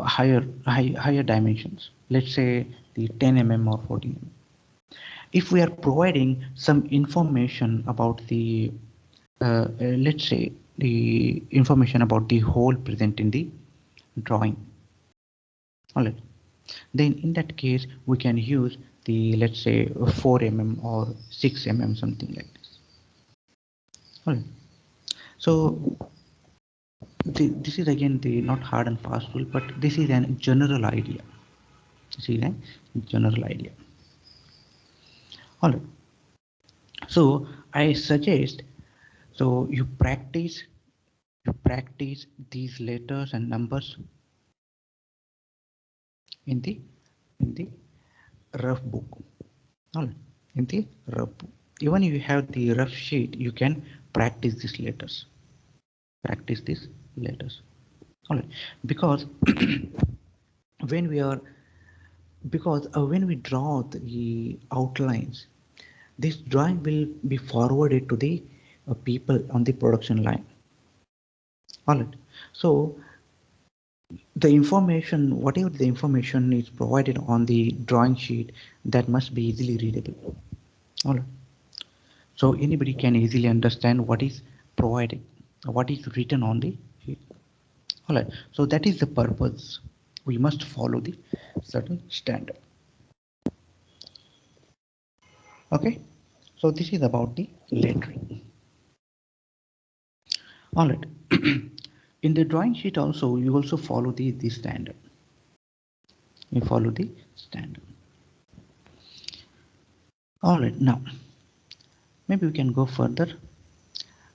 higher dimensions. Let's say the 10 mm or 14 mm. If we are providing some information about the let's say the information about the hole present in the drawing, alright, then in that case we can use the let's say 4 mm or 6 mm, something like this. Alright, so this is again the not hard and fast rule, but this is a general idea. Alright, so I suggest you practice these letters and numbers in the rough book. In the rough book. Even if you have the rough sheet, you can practice these letters. Because when we draw the outlines, this drawing will be forwarded to the people on the production line. Alright, so the information, whatever the information is provided on the drawing sheet, that must be easily readable. Alright, so anybody can easily understand what is provided, what is written on the sheet. Alright, so that is the purpose. We must follow the certain standard. Okay, so this is about the lettering. Alright. In the drawing sheet also, you also follow the standard. You follow the standard. Alright, now maybe we can go further.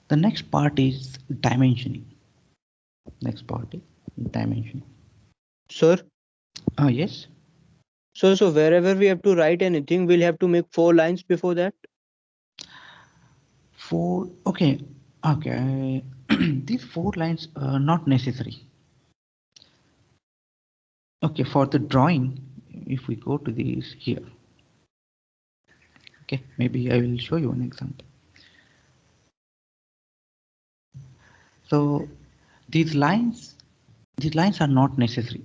The next part is dimensioning. Sir, Yes. So wherever we have to write anything, we'll have to make 4 lines before that. Okay. These 4 lines are not necessary. Okay, for the drawing, if we go to these here, okay, maybe I will show you an example. So these lines are not necessary.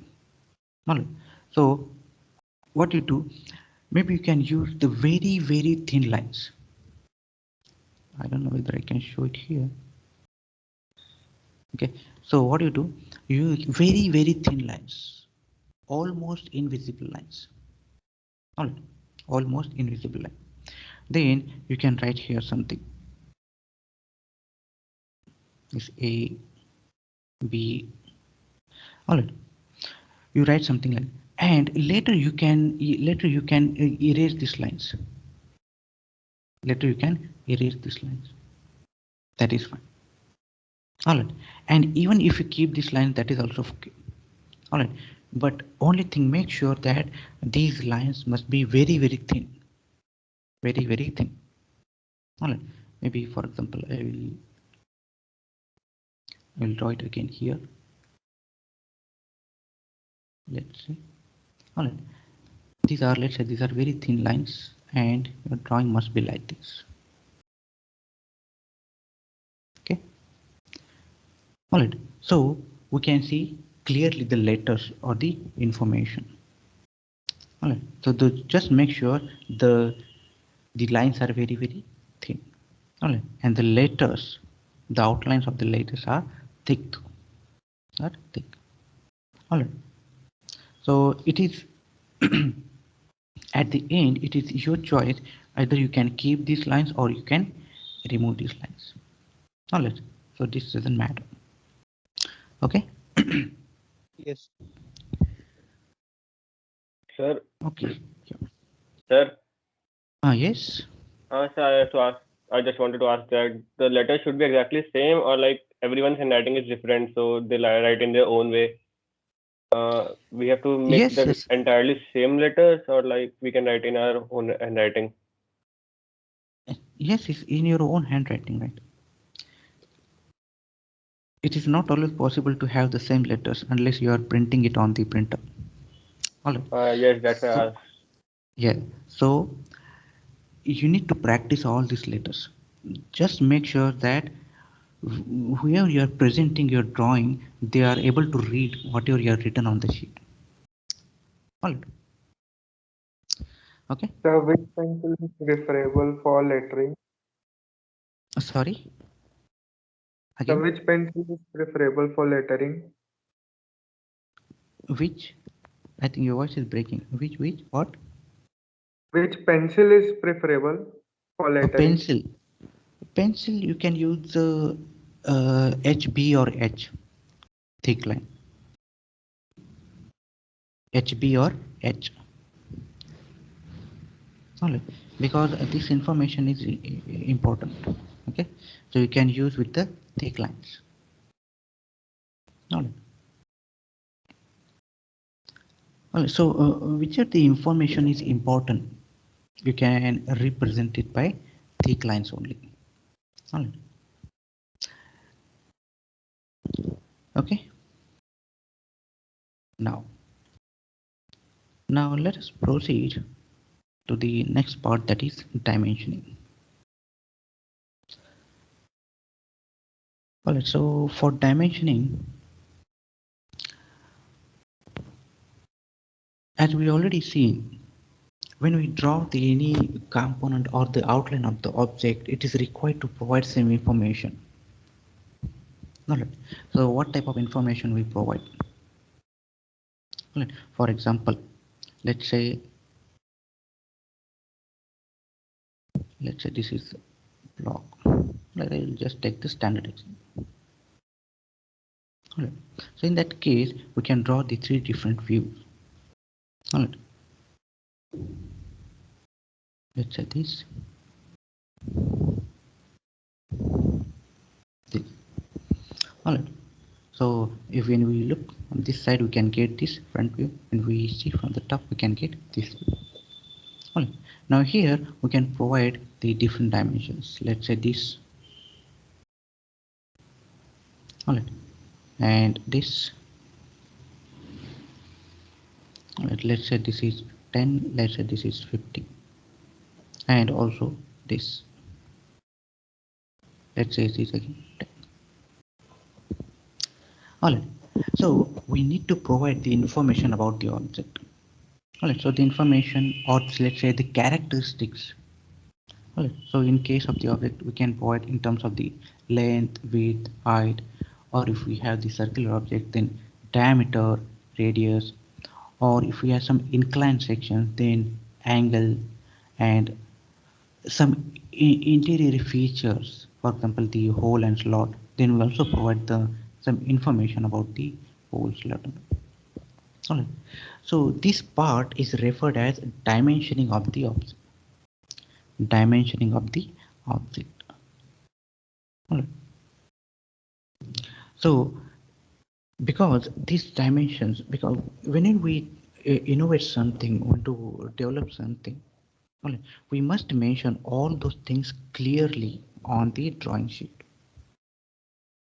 Alright. So what you do, maybe you can use the very thin lines. I don't know whether I can show it here. Okay, so what you do, you use very thin lines, almost invisible lines. Alright, almost invisible line. Then you can write here something. This A, B. Alright, you write something like, and later you can erase these lines. Later you can erase these lines. That is fine. Alright, and even if you keep this line, that is also okay. Alright, but only thing, make sure that these lines must be very thin. Very thin. Alright, maybe for example, I will draw it again here. Let's see. Alright, these are, let's say, these are very thin lines, and your drawing must be like this. Okay. Alright, so we can see clearly the letters or the information. Alright, so just make sure the lines are very thin. Alright, and the letters, the outlines of the letters are thick. Alright, so it is at the end, it is your choice. Either you can keep these lines or you can remove these lines. Alright, so this doesn't matter. Okay. Yes. Sir. Okay. Sir. Yes. Sir, I just wanted to ask that the letters should be exactly same, or like everyone's handwriting is different, so they write in their own way. We have to make the entirely same letters, or like we can write in our own handwriting. Yes, it's in your own handwriting, right? It is not always possible to have the same letters unless you are printing it on the printer. All right. Yes, that's why I asked. Yeah, so you need to practice all these letters. Just make sure that whoever you are presenting your drawing, they are able to read whatever you have written on the sheet. All right. Okay. So which pencil is preferable for lettering? Sorry? So Again? which pencil is preferable for lettering? Which? I think your voice is breaking. Which? What? Which pencil is preferable for A lettering? pencil. Pencil, you can use HB or H, thick line. HB or H. Alright, because this information is important. Okay, so you can use with the thick lines. Alright. Alright, so whichever the information is important, you can represent it by thick lines only. Alright. Okay. Now let us proceed to the next part, that is dimensioning. Alright, so for dimensioning, as we already seen, when we draw any component or the outline of the object, it is required to provide some information. Alright, so what type of information we provide? Alright, for example, let's say this is block. I will just take the standard example. Alright, so in that case, we can draw the 3 different views. Alright, let's say this. Alright, So if when we look on this side, we can get this front view, and we see from the top, we can get this view. All right. Now here we can provide the different dimensions. Let's say this. All right. And this. All right. Let's say this is 10. Let's say this is 50. And also this. Let's say this is again 10. All right. So we need to provide the information about the object. All right. So the information, or let's say the characteristics. All right. So in case of the object, we can provide in terms of the length, width, height, or if we have the circular object, then diameter, radius, or if we have some inclined section, then angle and some interior features, for example the hole and slot. Then we also provide the some information about the hole slot. All right. So this part is referred as dimensioning of the object. Dimensioning of the object. All right. So because these dimensions, because when we innovate something, want to develop something, all right, we must mention all those things clearly on the drawing sheet.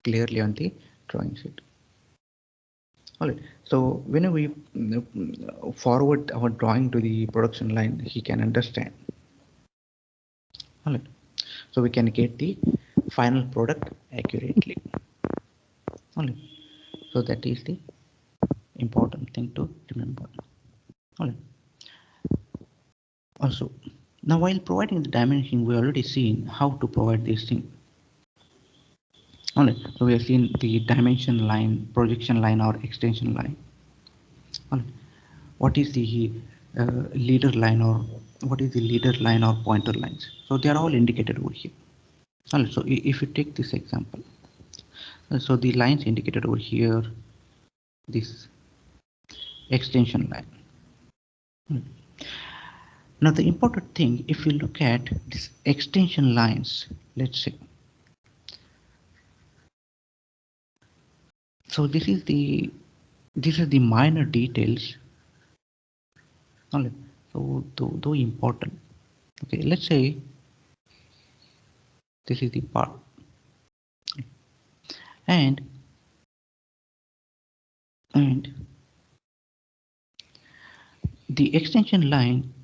Clearly on the drawing sheet. All right. So when we forward our drawing to the production line, he can understand. All right. So we can get the final product accurately. All right. So that is the important thing to remember. All right. Also, now while providing the dimension, we already seen how to provide this thing. All right. So we have seen the dimension line, projection line, or extension line. All right. What is the leader line, or what is the leader line or pointer lines? So they are all indicated over here. All right. So if you take this example, so the lines indicated over here, this extension line. Now the important thing, if you look at this extension lines, let's say, so this is the minor details. All right. So though important. Okay, let's say this is the part, and the extension line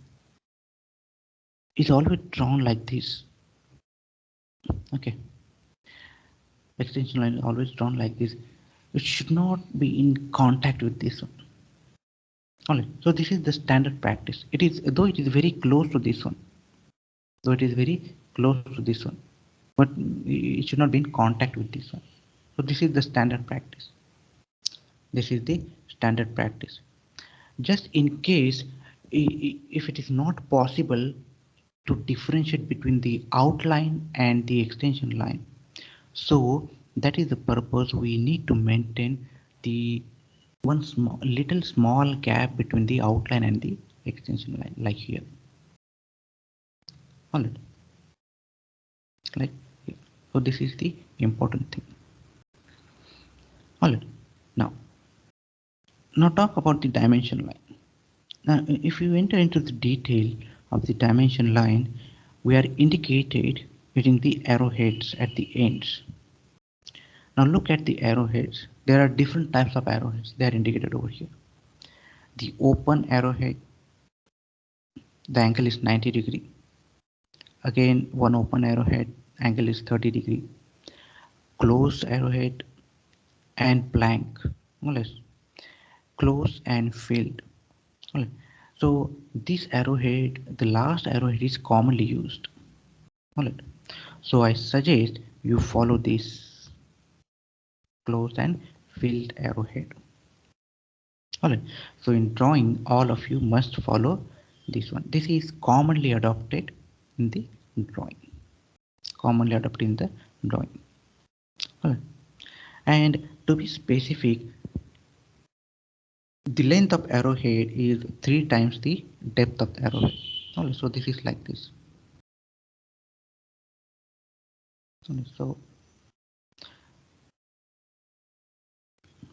is always drawn like this. Okay, extension line is always drawn like this. It should not be in contact with this one. All right. So this is the standard practice. It is, though it is very close to this one. Though it is very close to this one, but it should not be in contact with this one. So this is the standard practice. This is the standard practice. Just in case if it is not possible to differentiate between the outline and the extension line, so that is the purpose we need to maintain the one small gap between the outline and the extension line, like here. All right. Like here. So this is the important thing. All right. Now talk about the dimension line. Now if you enter into the detail of the dimension line, we are indicated using the arrowheads at the ends. Now look at the arrowheads. There are different types of arrowheads. They are indicated over here. The open arrowhead, the angle is 90 degree. Again, one open arrowhead, angle is 30 degree. Closed arrowhead and blank. Close and filled. So this arrowhead, the last arrowhead, is commonly used. So I suggest you follow this closed and filled arrowhead. So in drawing, all of you must follow this one. This is commonly adopted in the drawing. Commonly adopted in the drawing. And to be specific, the length of arrowhead is 3 times the depth of the arrowhead. So this is like this. So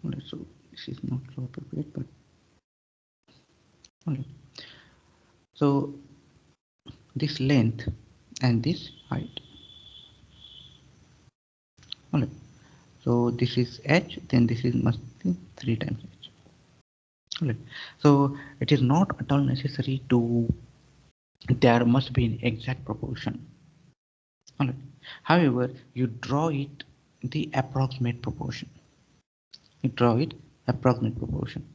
So this is not so appropriate, but so this length and this height. So this is h, then this is must be 3 times h. So it is not at all necessary to there must be an exact proportion. However, you draw it the approximate proportion. You draw it approximate proportion.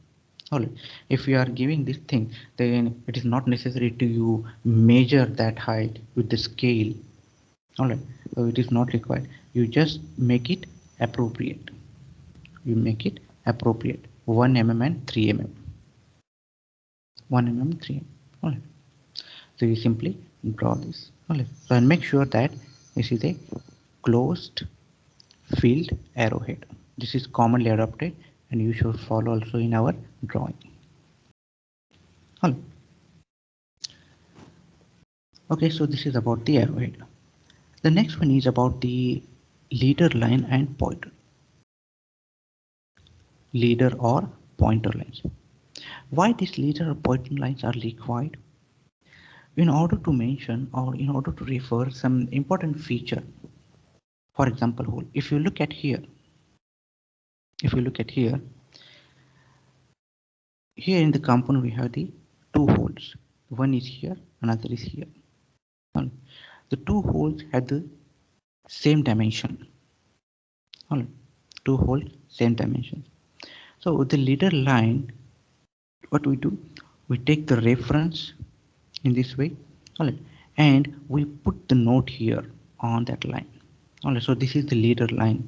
If you are giving this thing, then it is not necessary to you measure that height with the scale. So it is not required. You just make it appropriate. You make it appropriate. 1 mm and 3 mm. 1 mm, 3 mm. So you simply draw this. So and make sure that this is a closed field arrowhead. This is commonly adopted and you should follow also in our drawing. Okay, so this is about the arrowhead. The next one is about the leader line and pointer. Leader or pointer lines. Why these leader or pointer lines are required? In order to mention or in order to refer some important feature. For example, if you look at here, here in the component we have the two holes. One is here, another is here. The two holes have the same dimension. Two holes, same dimension. So with the leader line, what we do, we take the reference in this way, and we put the note here on that line. So this is the leader line,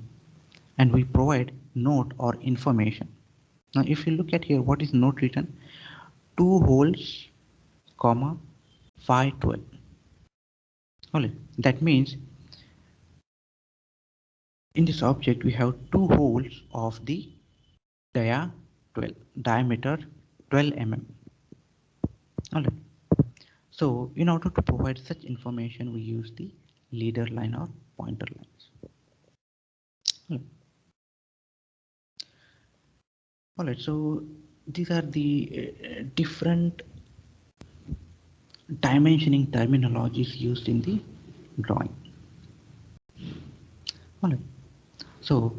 and we provide note or information. Now if you look at here, what is note written? 2 holes, comma 512. That means in this object we have 2 holes of the diameter 12 mm. So in order to provide such information, we use the leader line or pointer lines. Alright, so these are the different dimensioning terminologies used in the drawing. Alright, so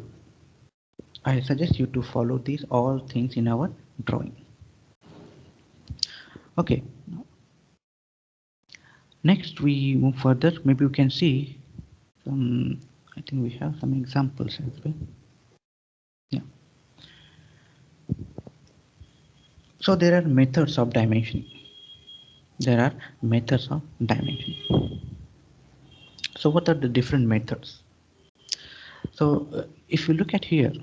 I suggest you to follow these all things in our drawing. Okay, next we move further. Maybe you can see some, I think we have some examples as well. Yeah. So there are methods of dimensioning. So what are the different methods? So if you look at here,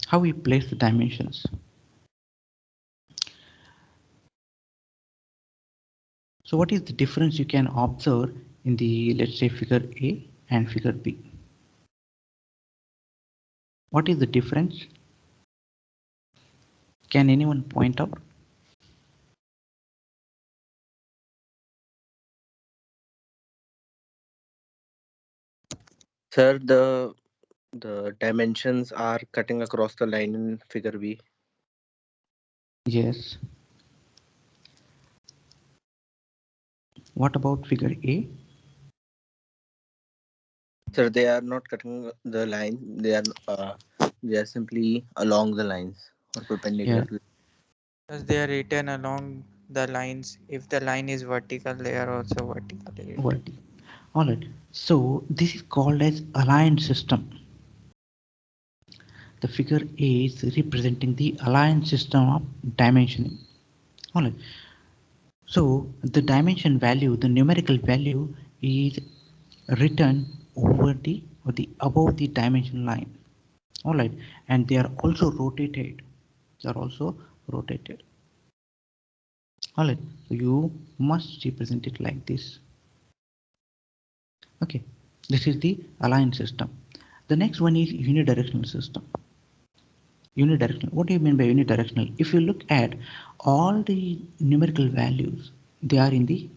how we place the dimensions. So what is the difference you can observe in the, let's say, figure A and figure B? What is the difference? Can anyone point out? Sir, the dimensions are cutting across the line in figure B. Yes. What about figure A? Sir, they are not cutting the line. They are simply along the lines or perpendicular Yeah. to. Because they are written along the lines. If the line is vertical, they are also vertically written. All right. So this is called as aligned system. The figure A is representing the aligned system of dimensioning. All right. So the dimension value, the numerical value is written over the or the above the dimension line. All right, and they are also rotated. All right, so you must represent it like this. Okay, this is the aligned system. The next one is unidirectional system. Unidirectional. What do you mean by unidirectional? If you look at all the numerical values, they are in the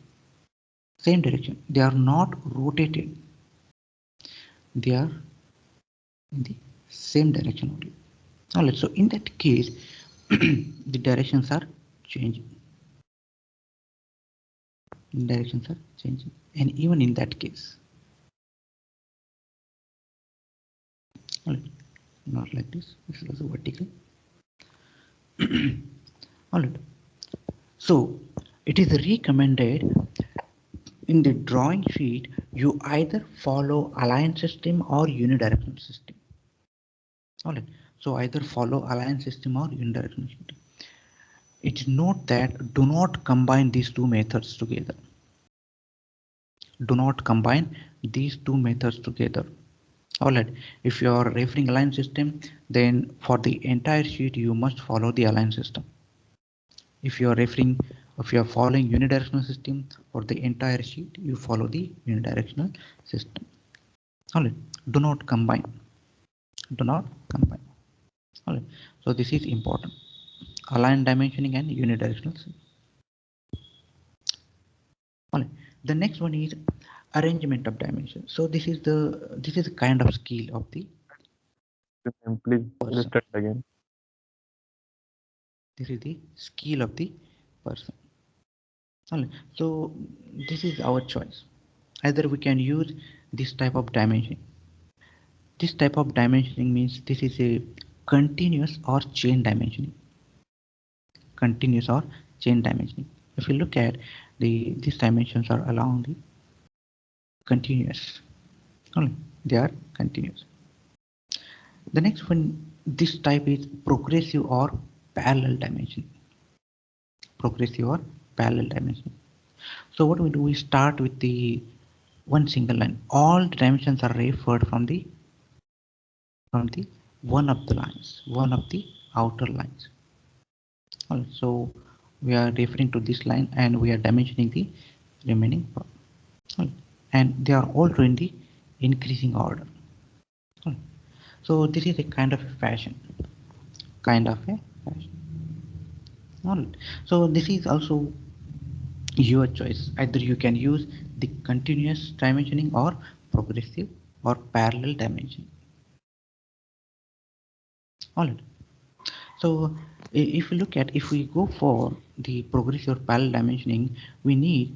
same direction. They are not rotated. They are in the same direction only. All right, so in that case, the directions are changing. Directions are changing, and even in that case, all right, not like this. This is also vertical. All right. So it is recommended in the drawing sheet you either follow align system or unidirectional system. All right. So either follow align system or unidirectional system. It's note that do not combine these two methods together. Do not combine these two methods together. All right. If you are referring align system, then for the entire sheet you must follow the align system. If you are following unidirectional system for the entire sheet, you follow the unidirectional system. All right. Do not combine. Do not combine. All right. So this is important. Align dimensioning and unidirectional system. All right. The next one is arrangement of dimensions. So this is a kind of skill of the Please person. start again. This is the skill of the person. All right. So this is our choice. Either we can use this type of dimension. This type of dimensioning means this is a continuous or chain dimensioning. Continuous or chain dimensioning. If you look at these dimensions are along the continuous. Only they are continuous. The next one, this type is progressive or parallel dimensioning. Progressive or parallel dimensioning. So what we do, we start with the one single line. All the dimensions are referred from the one of the lines, one of the outer lines. So we are referring to this line and we are dimensioning the remaining part. And they are also in the increasing order. So this is a kind of a fashion. Alright. So this is also your choice. Either you can use the continuous dimensioning or progressive or parallel dimensioning. Alright. So if you look at, if we go for the progressive or parallel dimensioning, we need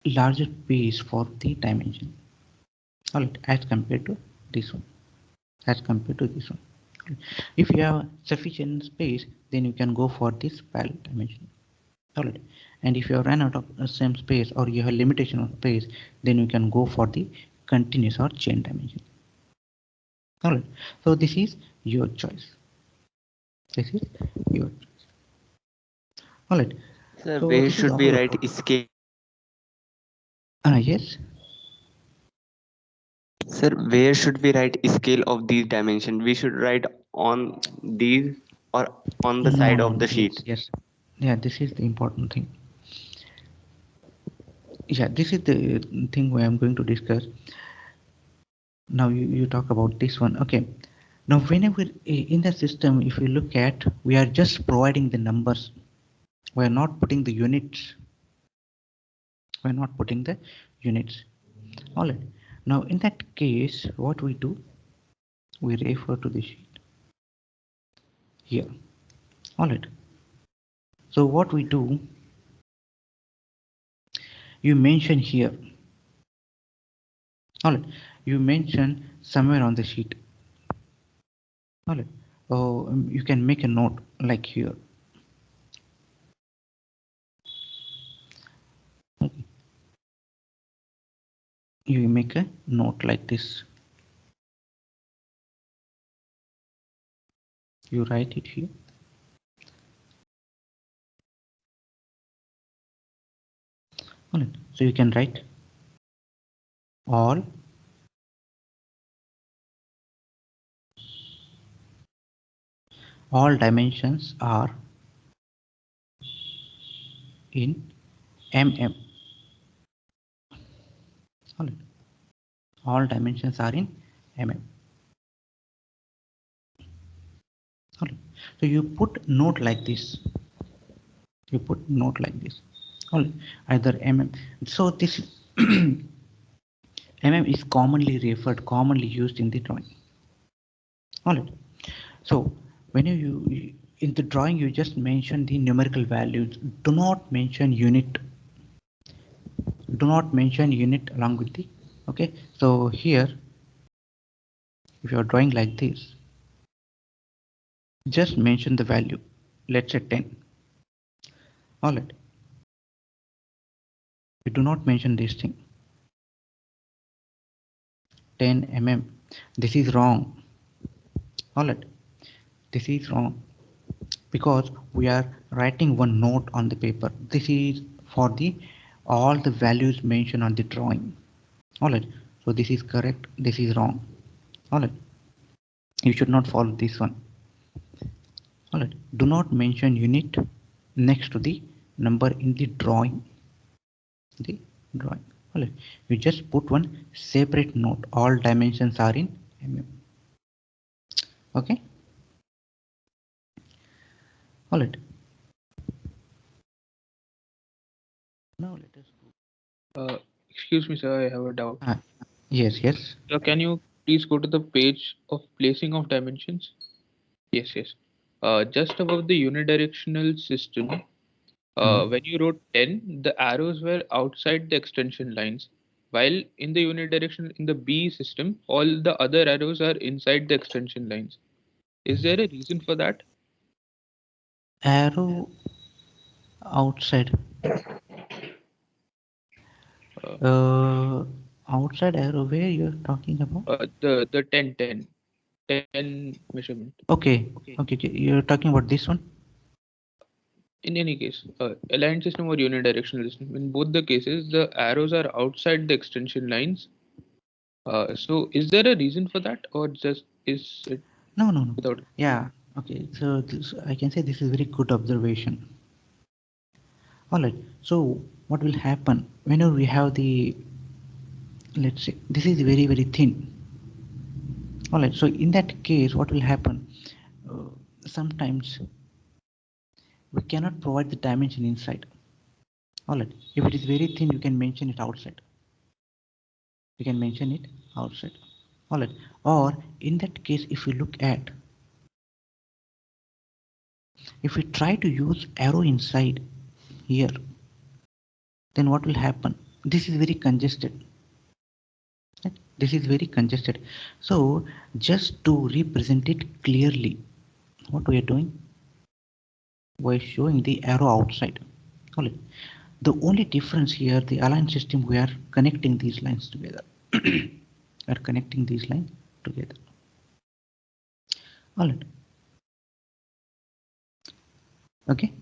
larger space for the dimension. Alright, as compared to this one. If you have sufficient space, then you can go for this parallel dimension. Alright, and if you run out of the same space or you have limitation of space, then you can go for the continuous or chain dimension. Alright, so this is your choice. Alright. Sir, So where this is should we all write about. scale? Yes. Sir, where should we write scale of these dimensions? We should write on these or on the side of No. the sheet. Yes. Yeah, this is the important thing. Yeah, this is the thing where I'm going to discuss. Now you talk about this one. Okay. Now whenever in the system, if you look at, we are just providing the numbers. We are not putting the units. All right. Now in that case, what we do, we refer to the sheet here. All right. So what we do, you mention here. All right. You mention somewhere on the sheet. All right. Oh, you can make a note like here. Okay. You make a note like this. You write it here. All right. So you can write all dimensions are in mm. All right. All dimensions are in mm. All right. So you put note like this. All right. Either mm. So this mm is commonly used in the drawing. All right. So when you in the drawing you just mention the numerical values. Do not mention unit. Do not mention unit along with the. Okay. So here, if you are drawing like this, just mention the value. Let's say 10. All right. You do not mention this thing. 10 mm. This is wrong. All right. This is wrong because we are writing one note on the paper. This is for the all the values mentioned on the drawing. All right. So this is correct. This is wrong. All right. You should not follow this one. All right. Do not mention unit next to the number in the drawing. The drawing. All right. You just put one separate note. All dimensions are in mm. Okay. All right. Now let us Uh, Excuse me, sir, I have a doubt. Yes, yes. Can you please go to the page of placing of dimensions? Yes, yes. Just above the unidirectional system, when you wrote 10, the arrows were outside the extension lines, while in the unidirectional in the B system, all the other arrows are inside the extension lines. Is there a reason for that? Arrow outside. Outside arrow where you're talking about? The 10 measurement. Okay. Okay. You're talking about this one? In any case, aligned system or unidirectional system, in both the cases, the arrows are outside the extension lines. So is there a reason for that, or just is it? No. Without? Yeah. Okay. So this, I can say this is very good observation. All right. So what will happen whenever we have the, let's say this is very thin. All right. So in that case, what will happen? Sometimes we cannot provide the dimension inside. All right. If it is very thin, you can mention it outside. You can mention it outside. All right. Or in that case, if we look at, if we try to use arrow inside here, then what will happen? This is very congested. Right? This is very congested. So just to represent it clearly, what we are doing? We're showing the arrow outside. All right. The only difference here, the align system, we are connecting these lines together. We are connecting these lines together. All right. Okay.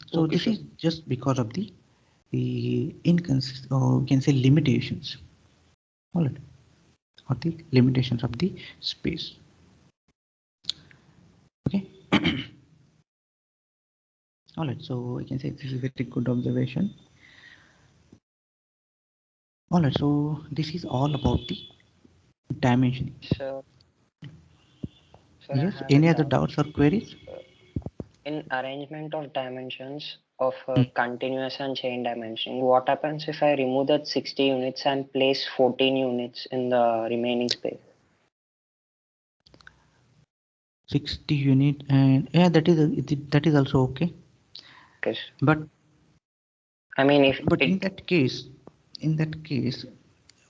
So Okay, this sir. is just because of the inconsistent, or we can say limitations. All right. Or the limitations of the space. Okay. All right. So I can say this is a very good observation. All right. So this is all about the dimensioning. Sir, Yes. I have a Any other doubt. doubts or queries? In arrangement of dimensions of continuous and chain dimensioning, what happens if I remove that 60 units and place 14 units in the remaining space? 60 unit, and yeah, that is also okay. Yes. But I mean, if but in that case,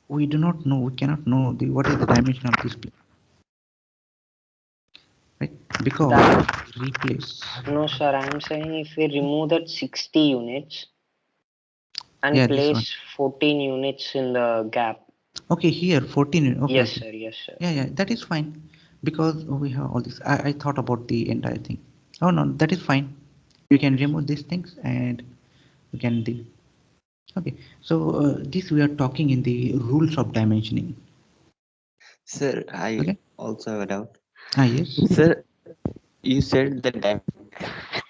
we do not know, we cannot know what is the dimension of this plane, right? Because replace. No, sir, I'm saying if we remove that 60 units and Yeah, this one. place 14 units in the gap. Okay, here 14. Okay, Yes, okay. sir. Yes, sir. Yeah, that is fine because we have all this. I thought about the entire thing. Oh no, that is fine. You can remove these things and you can do. Okay, so this we are talking in the rules of dimensioning. Sir, I also have a doubt. Yes. Sir, you said the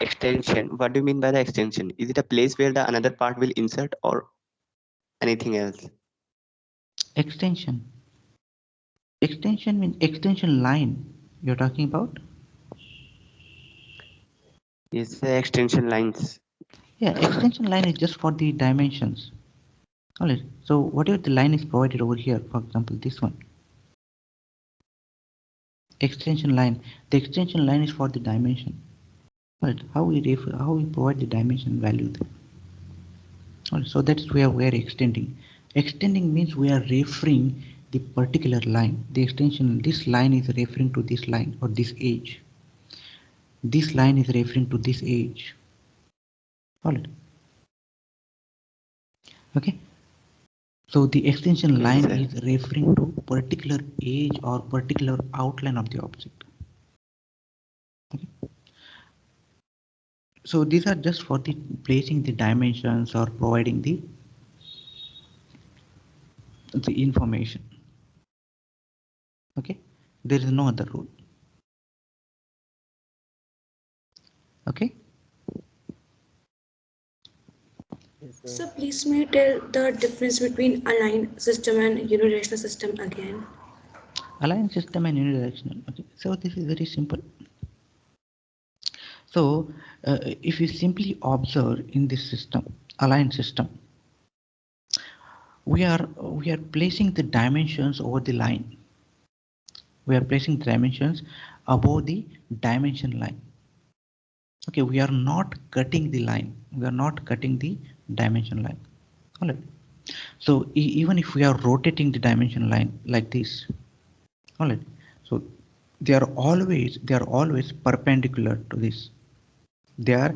extension. What do you mean by the extension? Is it a place where the another part will insert or anything else? Extension means extension line you're talking about? Yes, the extension lines. Yeah, extension line is just for the dimensions. Alright, so whatever the line is provided over here, for example this one, extension line. The extension line is for the dimension. Right? How we provide the dimension value there. Right, so that's where we are extending. Extending means we are referring the particular line. The extension, this line is referring to this line or this edge. This line is referring to this edge. Alright. Okay. So the extension line is referring to particular edge or particular outline of the object. Okay. So these are just for the placing the dimensions or providing the information. Okay, there is no other rule. Okay. So please may you tell the difference between aligned system and unidirectional system again. Aligned system and unidirectional. Okay, so this is very simple. So if you simply observe in this system, aligned system, we are placing the dimensions over the line. We are placing the dimensions above the dimension line. Okay, we are not cutting the line. We are not cutting the dimension line. All right. So even if we are rotating the dimension line like this, all right. So they are always perpendicular to this. They are,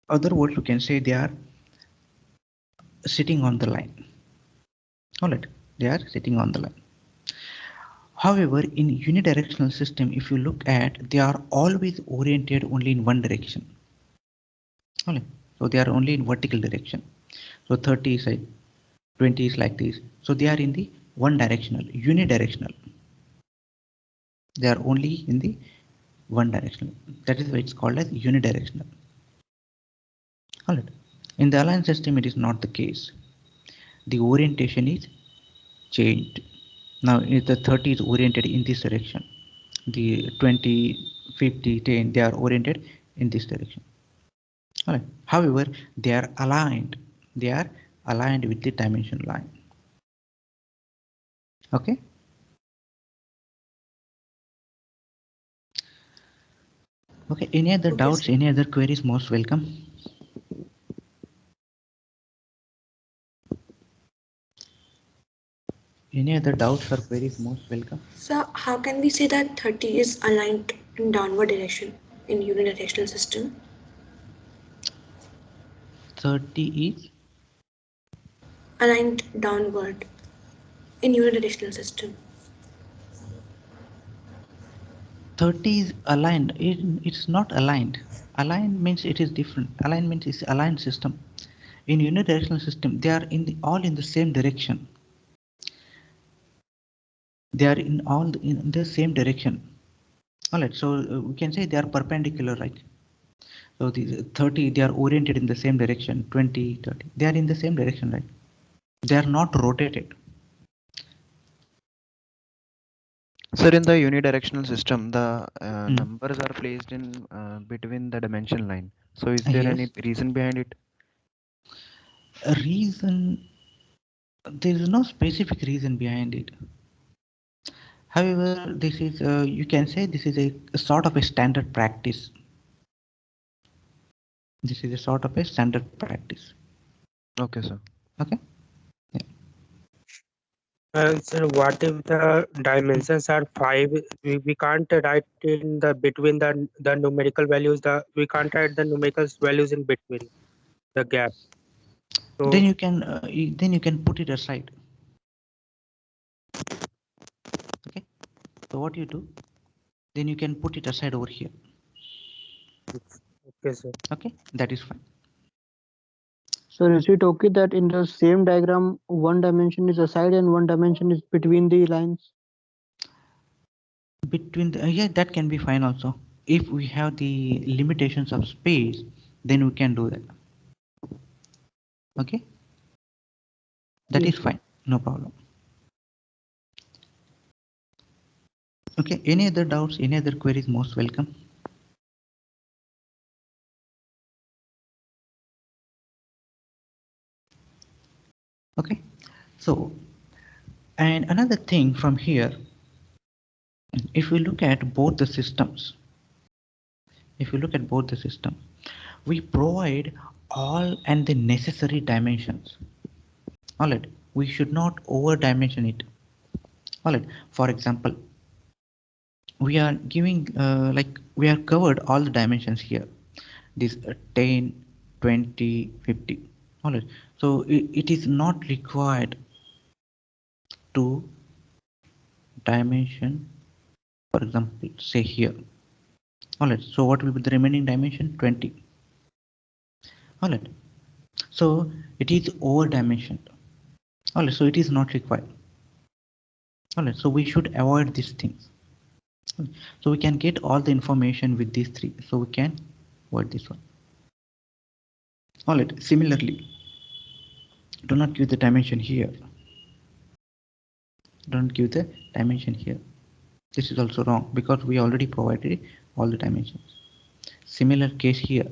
other words, you can say they are sitting on the line. All right, they are sitting on the line. However, in unidirectional system, if you look at, they are always oriented only in one direction. All right, so they are only in vertical direction. So 30 is like 20 is like this. So they are in the one directional, unidirectional. They are only in the one directional. That is why it's called as unidirectional. All right. In the aligned system, it is not the case. The orientation is changed. Now the 30 is oriented in this direction. The 20, 50, 10, they are oriented in this direction. All right. However, they are aligned. They are aligned with the dimension line. Okay. Okay. Any other doubts? Any other queries? Most welcome. Any other doubts or queries? Most welcome. So how can we say that 30 is aligned in downward direction in unidirectional system? 30 is aligned downward in unidirectional system. 30 is aligned. It's not aligned. Aligned means it is different. Alignment is aligned system. In unidirectional system, they are all in the same direction. They are in the same direction. All right. So we can say they are perpendicular, right? So the 30, they are oriented in the same direction. 20, 30, they are in the same direction, right? They are not rotated. Sir, in the unidirectional system, the numbers are placed in between the dimension line. So is there any reason behind it? A reason? There is no specific reason behind it. However, this is you can say this is a sort of a standard practice. This is a sort of a standard practice. Okay, sir. Okay. Sir, what if the dimensions are 5? We can't write in the between the numerical values. We can't write the numerical values in between the gap. So then you can put it aside. Okay. So what you do? Then you can put it aside over here. Okay, sir. Okay, that is fine. So is it okay that in the same diagram, one dimension is aside and one dimension is between the lines? Between the, yeah, that can be fine also. If we have the limitations of space, then we can do that. Okay, that is fine, no problem. Okay, any other doubts, any other queries? Most welcome. Okay, so and another thing from here, If we look at both the systems, we provide all and the necessary dimensions. All right, we should not over dimension it. All right, for example, we are giving we are covered all the dimensions here, this 10, 20, 50. All right, so it is not required to dimension, for example, say here. All right, so what will be the remaining dimension? 20. All right, so it is over dimensioned. All right, so it is not required. All right, so we should avoid these things. So we can get all the information with these three, so we can avoid this one. All right, similarly, do not give the dimension here. Don't give the dimension here. This is also wrong because we already provided all the dimensions. Similar case here.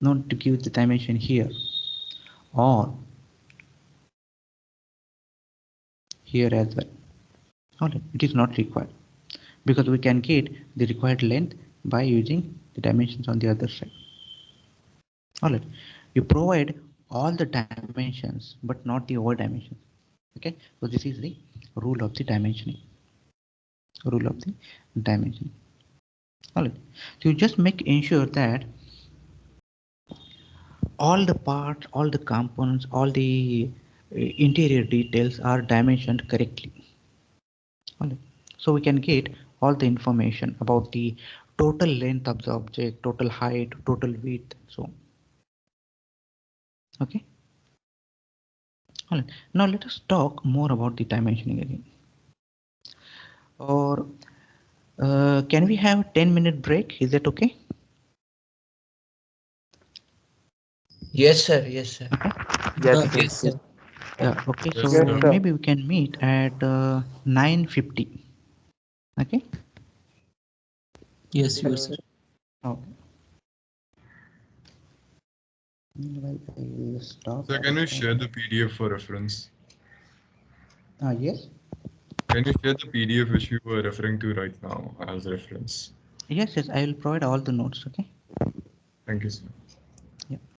Not to give the dimension here or here as well. Alright, it is not required because we can get the required length by using the dimensions on the other side. Alright, you provide all the dimensions but not the over dimensions. Okay, so this is the rule of the dimensioning. Alright, so you just make ensure that all the parts, all the components, all the interior details are dimensioned correctly. Alright, so we can get all the information about the total length of the object, total height, total width, so on. Okay. Alright, now let us talk more about the dimensioning again. Or can we have a 10-minute break? Is that okay? Yes, sir. Yes, sir. Okay. Yes, sir. Yeah. Okay. Yes, So sir. maybe we can meet at 9:50. Okay. Yes, sure, sir. Okay. Meanwhile, I will stop. So can you share the PDF for reference? Yes. Can you share the PDF which you were referring to right now as reference? Yes, I will provide all the notes. Okay. Thank you, sir. Yeah.